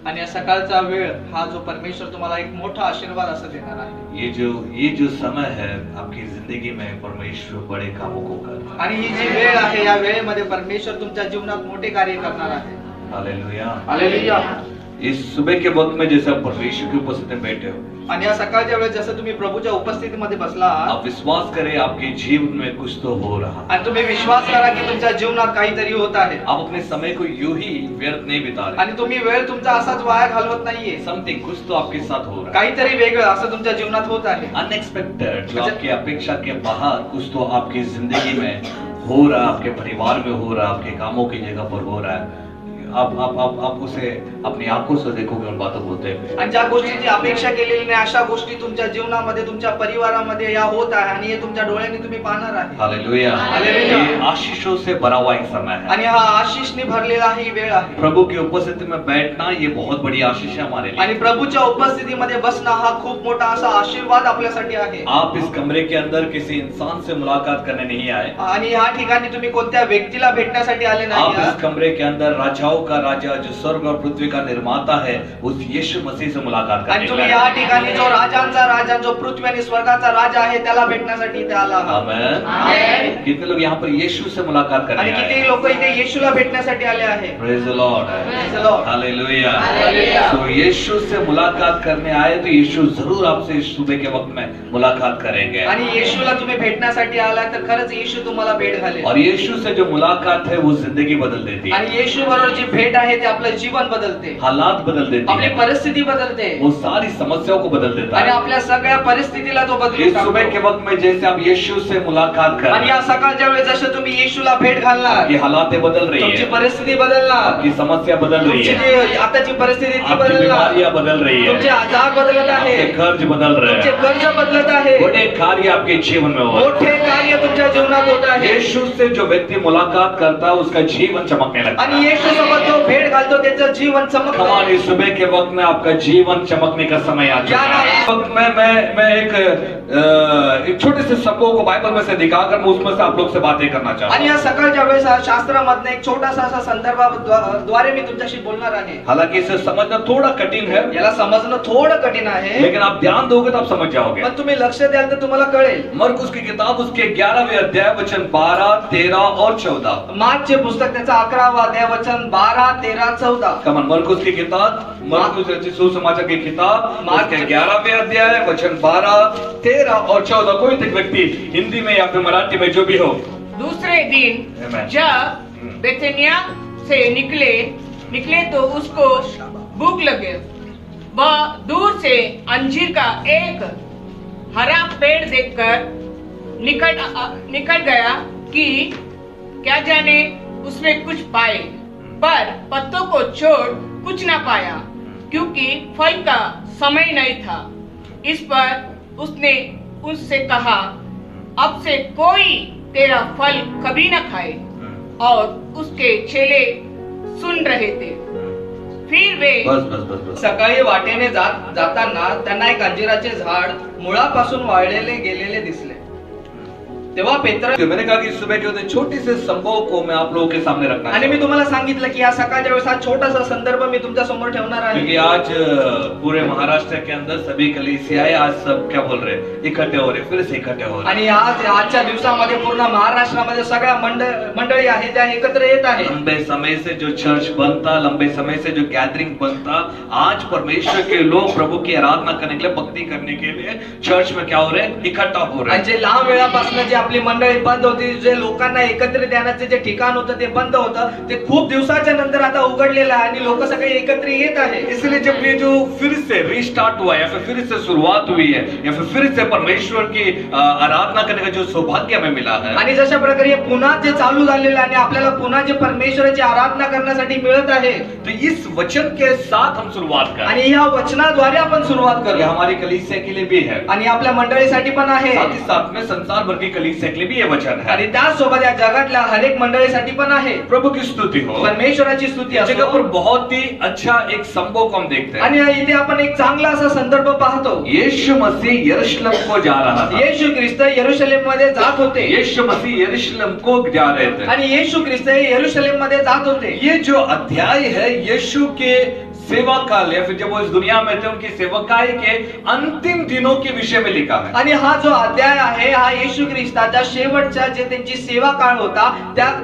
आणि या सकाळचा वेळ हा जो परमेश्वर तुम्हाला एक मोठा आशीर्वाद असं देणार आहे. ये जो समय है आपकी जिंदगी में परमेश्वर बड़े कामों को कर रहा है. आणि ही जी वेळ आहे या वेळेमध्ये परमेश्वर तुमच्या जीवनात मोठे कार्य करणार आहे. हालेलुया. हालेलुया. इस सुबह के वक्त में जैसे आप परमेश्वर की उपस्थिति में बैठे हो, आणि या सकाळच्या वेळेस जसं तुम्ही प्रभूच्या उपस्थितीमध्ये बसला आहात आप विश्वास करें आपके जीवन में कुछ तो हो रहा है. आणि तुम्ही विश्वास करा की तुमच्या जीवनात काहीतरी होत आहे आप अपने समय को यूं ही व्यर्थ नहीं बिता रहे. आणि तुम्ही वेळ तुमचा असाच वाया घालवत नाहीये. समथिंग कुछ तो आपके साथ हो रहा है. काहीतरी वेगळं असं तुमच्या जीवनात होत आहे. अनएक्सपेक्टेड, जो आपकी अपेक्षा के बाहर कुछ तो आपकी जिंदगी में हो रहा है, आपके परिवार में हो रहा है, आपके कामों की जगह पर हो रहा है. आप उसे अपनी आंखों से देखोगे उन बातों को होते हुए. आणि ज्या गोष्टीची अपेक्षा केलेली नाही अशा गोष्टी तुमच्या जीवनामध्ये तुमच्या परिवारामध्ये या होत आहे आणि हे तुमच्या डोळ्यांनी तुम्ही पाहणार आहे. हालेलुया. हालेलुया. ये आशीषों से भरा हुआ एक समय है. आणि हा आशीषने भरलेला ही वेळ आहे. प्रभु की उपस्थिति में बैठना ये बहुत बड़ी आशीष है हमारे लिए. आणि प्रभूच्या उपस्थितीमध्ये बसणं हा खूप मोठा असा आशीर्वाद आपल्यासाठी आहे. आप इस कमरे के अंदर किसी इंसान से मुलाकात करने नहीं आए. आणि या ठिकाणी तुम्ही कोणत्या व्यक्तीला भेटण्यासाठी आले आप नाही. इस कमरे के अंदर राजाओं का राजा, जो स्वर्ग और पृथ्वी का निर्माता है, उस यीशु मसीह से मुलाकात आणि करने तुम्ही आए. या ठिकाणी जो राजांचा राजा, जो पृथ्वी आणि स्वर्गाचा राजा आहे त्याला भेटण्यासाठी इथे आला आहात. आमेन. आमेन. कितने लोग यहाँ पर यीशु से मुलाकात करने आणि आए किती हैं? लोक इथे येशूला भेटण्यासाठी आले आहे. Praise the Lord. Praise the Lord. Hallelujah. Hallelujah. तो यीशु से मुलाकात करने आए तो यीशु जरूर आपसे इस सुबह के वक्त में मुलाकात करेंगे. आणि येशूला तुम्ही भेटण्यासाठी आलाय तर खरंच येशू तुम्हाला भेट घालेल. और यीशु से जो मुलाकात है वो जिंदगी बदल देती है. आणि येशू बरोबर जी भेट आहे ते आपलं जीवन बदलते, हालात बदल देती आपली है. परिस्थिती बदलते वो सारी समस्याओं को बदल देता आणि है. आपल्या सगळ्या परिस्थितीला तो बदलून इस सुबह के टाकतो. वक्त में जैसे आप यीशु से मुलाकात कर आणि रहे या हैं, सकाळच्या वेळेस जसं तुम्ही येशूला भेट घालणार, आपकी हालातें बदल रही तुमची है, परिस्थिती बदलणार, आपकी समस्या बदल रही तुमची है, जी आताची परिस्थिती ती आपकी बदलणार, बीमारियां बदल रही तुमचे है, आजार बदलत आहे, आपके कर्ज बदल रहे तुमचे हैं. कर्ज बदलत आहे, बड़े कार्य आपके जीवन में हो रहे मोठे कार्य तुमच्या जीवनात होत हैं. आहे. यीशु से जो व्यक्ति मुलाकात करता है उसका जीवन चमकने लगता आणि है. येशू सोबत जो भेट घालतो त्याचं जीवन कमान चमकतं. इस सुबह के वक्त में आपका जीवन चमकने का समय आ चुका है. इस वक्त में मैं एक छोटे से सबको को बाइबल में से दिखाकर मैं उसमें से आप लोग से बातें करना चाहता आणि हूँ. या सकाळच्या वेळेस हा शास्त्रामधनं एक छोटासा असा संदर्भाद्वारे मी तुमच्याशी बोलणार आहे. हालांकि इसे समझना थोड़ा कठिन है, याला समजणं थोडं कठीण आहे, लेकिन आप ध्यान दोगे तो आप समझ जाओगे. पण तुम्ही लक्ष द्याल तर तुम्हाला कळेल. मरकुस की किताब उसके 11वें अध्याय वचन 12, 13 और 14. मार्कचे पुस्तक त्याचा 11वा अध्याय वचन 12, 13, 14. कमान मरकुस की किताब, मरकुस रचित सुसमाचार की किताब, उसके 11वें अध्याय वचन 12, 13 और 14. कोई एक व्यक्ति हिंदी में या फिर मराठी में जो भी हो. दूसरे दिन Amen. जब बेथनिया से निकले तो उसको भूख लगे. वह दूर से अंजीर का एक हरा पेड़ देखकर निकट गया कि क्या जाने उसमें कुछ पाए, पर पत्तों को छोड़ कुछ न पाया क्योंकि फल का समय नहीं था. इस पर उसने उससे कहा, अब से कोई तेरा फल कभी न खाए. और उसके चेले सुन रहे थे. फिर वे बस. सकाळी वाटेने जाताना त्यांना एक अंजिराचे झाड मुळापासून वाळलेले गेलेले दिसले. तेव्हा पेत्र, मैंने कहा कि सुबह के होते छोटे से संभव को मैं आप लोगों के सामने रखना आणि मी चाहता हूं. तुम्हाला सांगितलं की या सकाळच्या वेळेस हा छोटासा संदर्भ मी तुमच्या समोर ठेवणार आहे. क्योंकि आज पूरे महाराष्ट्र के अंदर सभी कलीसियाएं आज सब क्या बोल रहे हैं, इकट्ठे हो रहे, फिर से इकट्ठे हो रहे. आणि आजच्या दिवसामध्ये पूर्ण महाराष्ट्रामध्ये सगळ्या मंडळी आहेत ज्या एकत्र येत आहेत. लंबे समय से जो चर्च बनता, लंबे समय से जो गैदरिंग बनता, आज परमेश्वर के लोग प्रभु की आराधना करने के लिए, भक्ति करने के लिए चर्च में क्या हो रहे हैं, इकट्ठा हो रहे आणि हैं. जे लांब वेळापासून जे आपली मंडळी बंद होती, जे लोकांना एकत्रित येण्याचे जे ठिकाण होतं ते बंद होतं, ते खूप दिवसाच्या नंतर आता उघडलेलं आहे आणि लोक सगळे एकत्र येत आहेत. इसलिए जब ये जो फिर से रिस्टार्ट हुआ या फिर से शुरुआत हुई है या फिर से परमेश्वर की आराधना करने का जो सौभाग्य हमें मिला है, आणि जशा प्रकारे हे पुन्हा जे चालू झालेलं आहे आणि आपल्याला पुन्हा जे परमेश्वराची आराधना करण्यासाठी मिळत आहे, तो इस वचन के साथ हम शुरुआत करें. आणि या वचनाद्वारे आपण सुरुवात ये करूया. हमारी कलीसिया के लिए भी है, आणि आपल्या मंडळीसाठी पण आहे, साथ ही साथ में संसार भर की कलीसिया के लिए भी ये वचन है. आणि त्याचसोबत या जगातल्या हर एक मंडळीसाठी पण आहे. प्रभु की स्तुति हो. परमेश्वराची स्तुती इस जगह पर असो. बहुत ही अच्छा एक संभव को हम देखते हैं. आणि इथे आपण एक चांगला असा संदर्भ पाहतो. यीशु मसीह यरूशलेम को जा रहा था. येशू ख्रिस्त यरूशलेम मध्ये जात होते. यीशु मसीह यरूशलेम को जा रहे थे. आणि येशू ख्रिस्त हे यरूशलेम मध्ये जात होते. ये जो अध्याय है यीशु के सेवा काल या फिर जब वो इस दुनिया में थे उनकी सेवकाई के अंतिम दिनों के विषय में लिखा है। आणि हा जो अध्याय आहे हा येशू ख्रिस्ताच्या शेवटच्या जे त्यांची सेवा काळ होता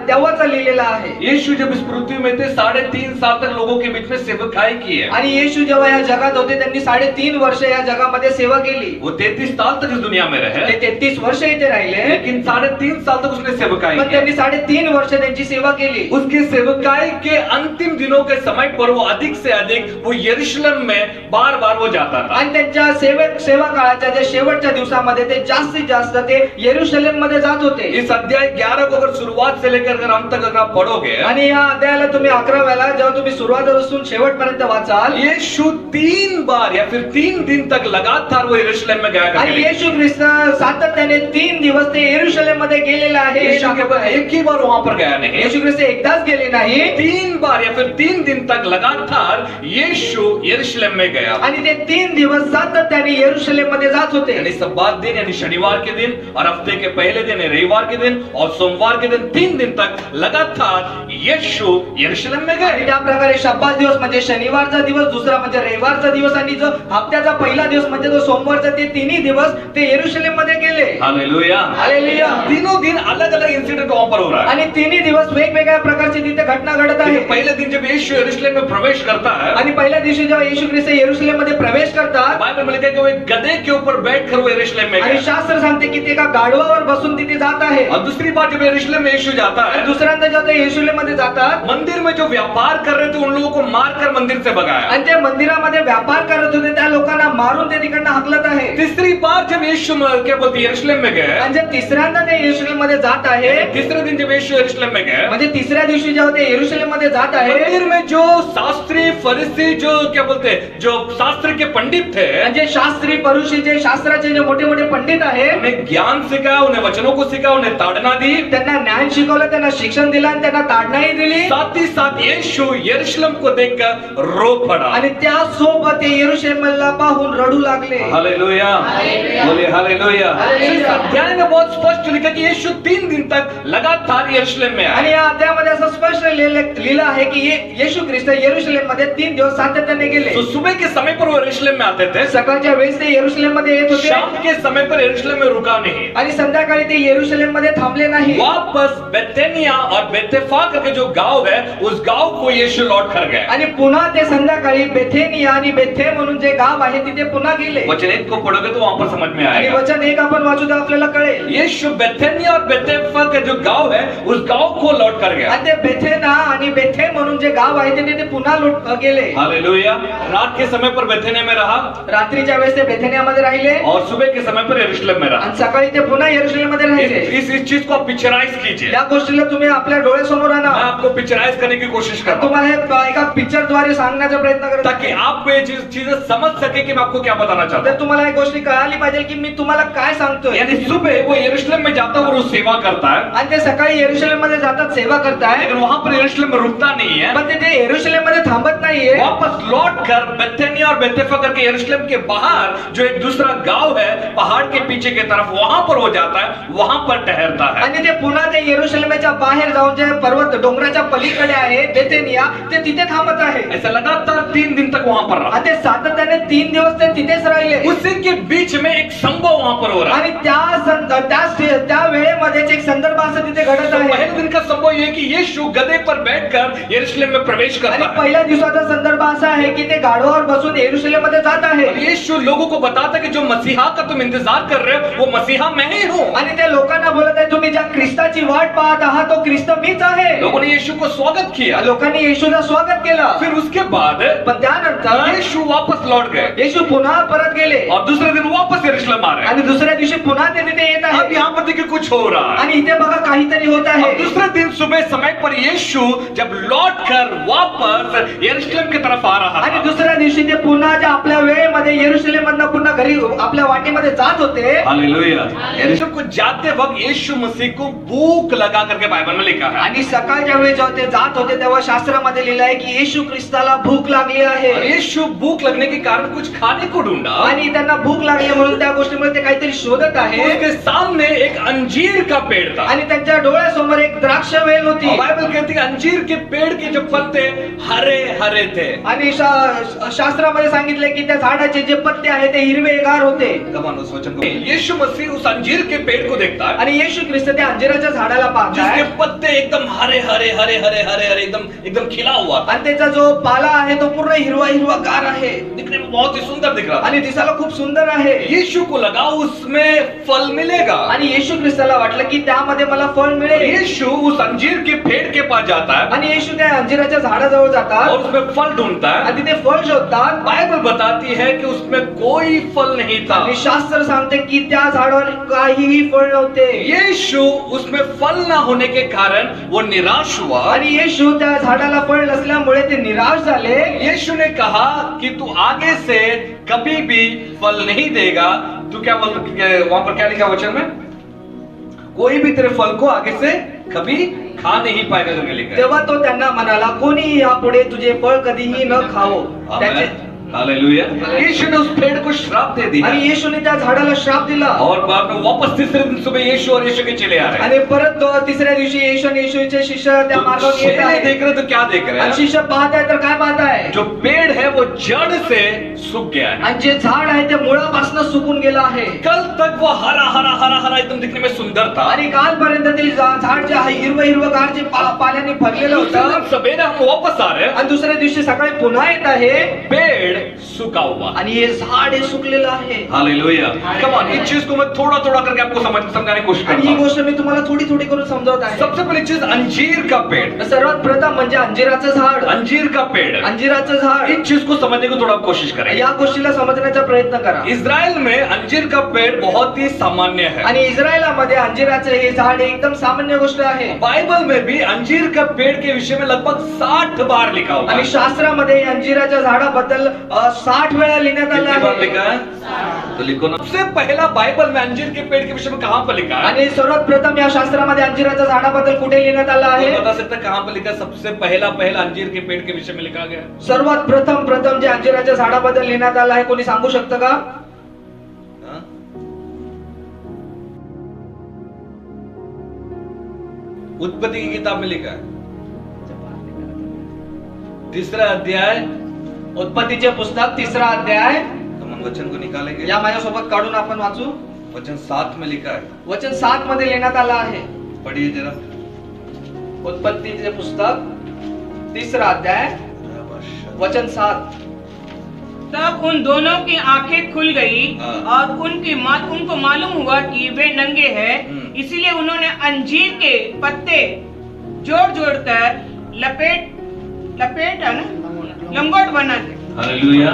तेव्हाचा लिहिलेला आहे. यीशु जब इस पृथ्वी में थे 3.5 साल तक लोगों के बीच में सेवकाई की है। आणि येशू जेव्हा या जगात होते त्यांनी 3.5 वर्ष या जगामध्ये सेवा केली. वो 33 साल तक इस दुनिया में रहे, ते 33 वर्ष इथे राहिले, लेकिन 3.5 साल तक उसने सेवकाई पण की। त्यांनी 3.5 वर्ष त्यांची सेवा केली. उसकी सेवकाई के अंतिम दिनों के समय पर वो अधिक से अधिक वो यरूशलेम में बार बार वो जाता था। आणि त्यांच्या सेवा काळाच्या जे शेवटच्या दिवसामध्ये ते जास्तीत जास्त ते यरूशलेम मध्ये जात होते. इस अध्याय 11 को अगर शुरुआत से लेकर अगर अंत तक अगर आप पढ़ोगे, आणि या अध्यायाला तुम्ही 11व्याला जेव्हा तुम्ही सुरुवातीपासून शेवटपर्यंत वाचाल, यीशु 3 बार या फिर 3 दिन तक लगातार वो यरूशलेम में गया आणि करते थे। येशू ख्रिस्त सातत्याने 3 दिवस ते यरूशलेम मध्ये गेलेला आहे. यीशु केवल एक ही बार वहां पर गया नहीं, येशू ख्रिस्त एकदाच गेले नाही, 3 बार या फिर 3 दिन तक लगातार यीशु यरूशलेम में गया। आणि ते 3 दिवस सातत्याने यरूशलेम मध्ये जात होते. यानी सब्बात दिन यानी शनिवार के दिन और हफ्ते के पहले दिन रविवार के दिन और सोमवार के दिन 3 दिन तक लगातार यीशु यरूशलेम में आणि गए। त्या प्रकारे शब्बात दिवस म्हणजे शनिवारचा दिवस, दुसरा म्हणजे रविवारचा दिवस आणि जो हप्त्याचा पहिला दिवस म्हणजे जो सोमवारचा, ते 3 दिवस ते यरूशलेम मध्ये गेले. Hallelujah, hallelujah. तीनों दिन अलग अलग इंसिडेंट वहां पर हो रहा है। आणि 3 दिवस वेगवेगळ्या प्रकारची तिथे घटना घडत आहे. देखिए, पहले दिन जब यीशु यरूशलेम में प्रवेश करता है, आणि पहिल्या दिवशी जेव्हा येशू ख्रिस्त यरूशलेम मध्ये प्रवेश करतात, बाइबल में लिखा है कि वो एक गधे के ऊपर बैठकर वो यरूशलेम में आणि गया। शास्त्र सांगते की ते एका गाढवावर बसून तिथे जात आहे. और दूसरी बात जब यरूशलेम में यीशु जाता आणि है, दुसऱ्यांदा जेव्हा ते यरूशलेम मध्ये जातात, मंदिर में जो व्यापार कर रहे थे उन लोगों को मारकर मंदिर से भगाया। आणि ते मंदिरामध्ये व्यापार करत होते त्या लोकांना मारून ते तिकडनं हकलत आहे. तीसरी बार जब यीशु क्या बोलते यरूशलेम में गए, आणि जे तिसऱ्यांदा ते यरूशलेम मध्ये जात आहे, तीसरे दिन जब यीशु यरूशलेम में गए, म्हणजे तिसऱ्या दिवशी जेव्हा ते यरूशलेम मध्ये जात आहे, मंदिर में जो शास्त्री फरीसी जो क्या बोलते जो शास्त्र के पंडित थे, आणि जे शास्त्री परुषी जे शास्त्राचे जे मोठे मोठे पंडित आहेत, उन्हें ज्ञान सिखाया, उन्हें वचनों को सिखाया, उन्हें ताड़ना दी, त्यांना ज्ञान शिकवलं, त्यांना शिक्षण दिलं आणि त्यांना ताडणाही दिली. साथ ही साथ यीशु यरूशलेम को देखकर रो पड़ा। आणि त्यासोबत ते यरूशलेमला पाहून रडू लागले. हालेलुया, बोले हालेलुया। इस अध्याय में बहुत स्पष्ट लिखा कि यीशु 3 दिन तक लगातार यरूशलेम में आणि आए। या अध्यायामध्ये असं स्पष्ट लिहिलं आहे की येशू ख्रिस्त यरूशलेम मध्ये 3 दिवस सातत्याने गेले. तो सुबह के समय पर वो यरूशलेम में आते थे, सकाळच्या वेळेस ते यरूशलेम मध्ये येत होते, शाम के समय पर यरूशलेम में रुका नहीं, आणि संध्याकाळी ते यरूशलेम मध्ये थांबले नाही. वापस बेथेनिया और बेथेफा करके जो गांव है उस गांव को यीशु लौट कर गए। आणि पुन्हा ते संध्याकाळी बेथेनिया आणि बेथे म्हणून जे गाव आहे तिथे पुन्हा गेले. वचन 1 को पढ़ोगे तो वहां पर समझ में आणि आएगा। वचन 1 आपण वाचू तर आपल्याला कळेल. यीशु बेथेनिया और बेथेफा का जो गांव है उस गांव को लौट कर गया। आणि ते बेथेना आणि बेथे म्हणून जे गाव आहे तिथे ते पुन्हा गेले. हालेलुया। रात के समय पर बेथेनिया में रहा रात्रीच्या वेळेस ते बेथेनियामध्ये राहिले और सुबह के समय पर यरूशलेम में रहा। आणि सकाळी ते पुन्हा यरूशलेम मध्ये राहिले. इस चीज को आप पिक्चराइज कीजिए। या गोष्टीला तुम्ही आपल्या डोळ्यासमोर आणा. मैं आपको पिक्चराइज करने की कोशिश कर रहा हूं तुम्हाला हे एका पिक्चर द्वारे सांगण्याचा प्रयत्न करत आहे. ताकि आप ये चीजें समझ सके कि मैं आपको क्या बताना चाहता तर तुम्हाला एक गोष्टी कळाली पाहिजे की मी तुम्हाला काय हूं। सांगतोय. यानी सुबह वो यरूशलेम में जाता और वो सेवा करता है, आणि ते सकाळी यरूशलेम मध्ये जातात, सेवा करताय, लेकिन वहां पर यरूशलेम में रुकता नहीं है। पण ते यरूशलेम मध्ये थांबत नाहीये. वापस लौट कर बेथेनिया और बेथेफा करके यरूशलेम के बाहर जो एक दूसरा गांव है पहाड़ के पीछे की तरफ, वहां पर वो जाता है, वहां पर ठहरता है। आणि ते पुन्हा ते यरूशलेमच्या बाहेर जाऊन जे पर्वत डोंगराच्या पलीकडे आहे बेथेनिया, ते तिथे थांबत आहे. ऐसा लगातार 3 दिन तक वहां पर रहा। आणि ते सातत्याने 3 दिवस ते तिथेच राहिले. उसी के बीच में एक संभव वहां पर हो रहा है। आणि त्या वेळेमध्येच एक संदर्भ असं तिथे घडत तो आहे. पहले दिन का संभव ये कि यीशु गधे पर बैठकर यरूशलेम में प्रवेश आणि करता है। पहिल्या दिवसाचा संदर्भ असा आहे की ते गाढवावर बसून यरूशलेम मध्ये जात आहे. और यीशु लोगों को बताता है कि जो मसीहा का तुम इंतजार कर रहे हो वो मसीहा मैं ही हूँ। आणि ते लोकांना बोलत आहे तुम्ही ज्या ख्रिस्ताची वाट पाहत आहात तो ख्रिस्त मीच आहे. लोगों ने यीशु को स्वागत किया। लोकांनी येशूचं स्वागत केलं. फिर उसके बाद पण त्यानंतर यीशु वापस लौट गए येशू पुन्हा परत गेले और दूसरे दिन वापस यरूशलेम आ रहे हैं। आणि दुसऱ्या दिवशी पुन्हा ते तिथे येत अब आहे. यहाँ पर देखिए कुछ हो रहा है। आणि इथे बघा काहीतरी होत और आहे. दूसरे दिन सुबह समय पर यीशु जब लौट कर वापस यरूशलेम की तरफ आ रहा आणि था, दुसऱ्या दिवशी दिवशी ते पुन्हा त्या आपल्या वेळेमध्ये यरूशलेम मधनं पुन्हा घरी आपल्या वाटेमध्ये जात होते हालेलुया। यीशु को जाते वक्त यीशु मसीह को भूख लगा करके बाइबल में लिखा है। आणि सकाळच्या वेळी जेव्हा ते जात होते तेव्हा शास्त्रामध्ये लिहिलं आहे की येशू ख्रिस्ताला भूक लागली आहे और यीशु भूख लगने के कारण कुछ खाने को ढूंढा। आणि त्यांना भूक लागली म्हणून त्या गोष्टीमुळे ते काहीतरी शोधत आहे उसके सामने एक अंजीर का पेड़ था। आणि त्यांच्या डोळ्यासमोर एक द्राक्ष वेल होती और बाइबल कहती है अंजीर के पेड़ के जो पत्ते हरे हरे थे। आणि शास्त्रामध्ये सांगितले की त्या झाडाचे जे पत्ते आहेत ते हिरवेगार होते कमान उस वचन को यीशु मसीह उस अंजीर के पेड़ को देखता है आणि येशू ख्रिस्त त्या अंजिराच्या झाडाला जिसके पाहताय पत्ते एकदम हरे हरे हरे हरे हरे हरे एकदम एकदम खिला हुआ था। आणि त्याचा जो पाला आहे तो पूर्ण हिरवा हिरवागार आहे दिखने में बहुत ही सुंदर दिख रहा था। आणि दिसायला खूप सुंदर आहे यीशु को लगा उसमें फल मिलेगा। आणि येशू ख्रिस्ताला वाटलं की त्यामध्ये मला फळ मिळेल यीशु उस अंजीर के पेड़ के पास जाता है आणि येशू त्या अंजिराच्या झाडाजवळ जातात और उसमें फल ढूंढता है। आणि तिथे फळ शोधतात बाइबल बताती है कि उसमें कोई फल नहीं था। आणि शास्त्र सांगते की त्या झाडावर काहीही फळ नव्हते यीशु उसमें फल ना होने के कारण वो निराश हुआ। आणि येशू त्या झाडाला फळ नसल्यामुळे ते निराश झाले यीशु ने कहा कि तू आगे से कभी भी फल नहीं देगा। तू क्या बोल वहां पर क्या लिखा वचन में? कोई भी तेरे फल को आगे से कभी खा नहीं पाएगा करके लिखा है। तेव्हा तो त्यांना म्हणाला कोणीही यापुढे तुझे फळ कधीही न खावो त्याचे हालेलुया। यीशु ने उस पेड़ को श्राप दे दिया आणि येशूने त्या झाडाला श्राप दिला और बाद में वापस तीसरे दिन सुबह यीशु और यीशु के चेले आ रहे हैं। आणि परत तिसऱ्या दिवशी येशू आणि येशूचे शिष्य त्या तो मार्गावर येत चेले आहेत देख रहे तो क्या देख रहे आणि हैं? शिष्य पाहत आहे तर काय पाहत आहे जो पेड़ है वो जड़ से सूख गया है। आणि जे झाड आहे ते मुळापासून सुकून गेलं आहे कल तक वो हरा हरा हरा हरा एकदम दिखने में सुंदर था। आणि कालपर्यंत ते झाड जे आहे हिरवगार जे पाल्याने भरलेलं दूसरे होतं दिन सवेरे हम वापस आ रहे हैं, आणि दुसऱ्या दिवशी सकाळी पुन्हा येत आहे पेड़ सूखा हुआ। आणि हे झाड हे सुकलेलं आहे हालेलुया। कम ऑन, इस चीज को मैं थोड़ा थोड़ा करके आपको समझाने की कोशिश आणि करता ही हूं। गोष्ट मी तुम्हाला थोडी थोडी करून समजावत आहे सबसे पहली चीज अंजीर का पेड़। सर्वात प्रथम म्हणजे अंजिराचं झाड अंजीर का पेड़, अंजिराचं झाड इन चीज को समझने को थोड़ा कोशिश करें। या गोष्टीला समजण्याचा प्रयत्न करा इज़राइल में अंजीर का पेड़ बहुत ही सामान्य है। आणि इस्रायलामध्ये अंजिराचं हे झाड एकदम सामान्य गोष्ट आहे बाइबल में भी अंजीर का पेड़ के विषय में लगभग 60 बार लिखा हुआ आणि है। शास्त्रामध्ये अंजिराच्या झाडाबद्दल 60 वेळा लिहिण्यात आलं कितनी बार आहे लिखा है? तो लिखो ना। सबसे पहला बाइबल में अंजीर के पेड़ के विषय में कहां पर लिखा है? आणि सर्वात प्रथम या शास्त्रामध्ये अंजिराच्या झाडाबद्दल कुठे लिहिण्यात आलं कोई आहे बता सकता है कहां पर लिखा है? सबसे पहला अंजीर के पेड़ के विषय में लिखा गया है? सर्वात प्रथम जे अंजिराच्या झाडाबद्दल लिहिण्यात आलं आहे कोणी सांगू शकतं का हाँ? उत्पत्ति की किताब में लिखा है, 3रा अध्याय। उत्पत्तीचे पुस्तक 3रा अध्याय तो हम वचन को निकालेंगे। या माझ्यासोबत काढून आपण वाचू वचन 7 में लिखा है, वचन 7 मध्ये लिहिण्यात आलं आहे पढ़िए जरा। उत्पत्तीचे पुस्तक 3रा अध्याय वचन 7 तब उन दोनों की आंखें खुल गई हाँ। और उनको मालूम हुआ कि वे नंगे हैं। इसीलिए उन्होंने अंजीर के पत्ते जोड़ जोड़ कर लपेट है ना लंगोट बना दे। हालेलुया।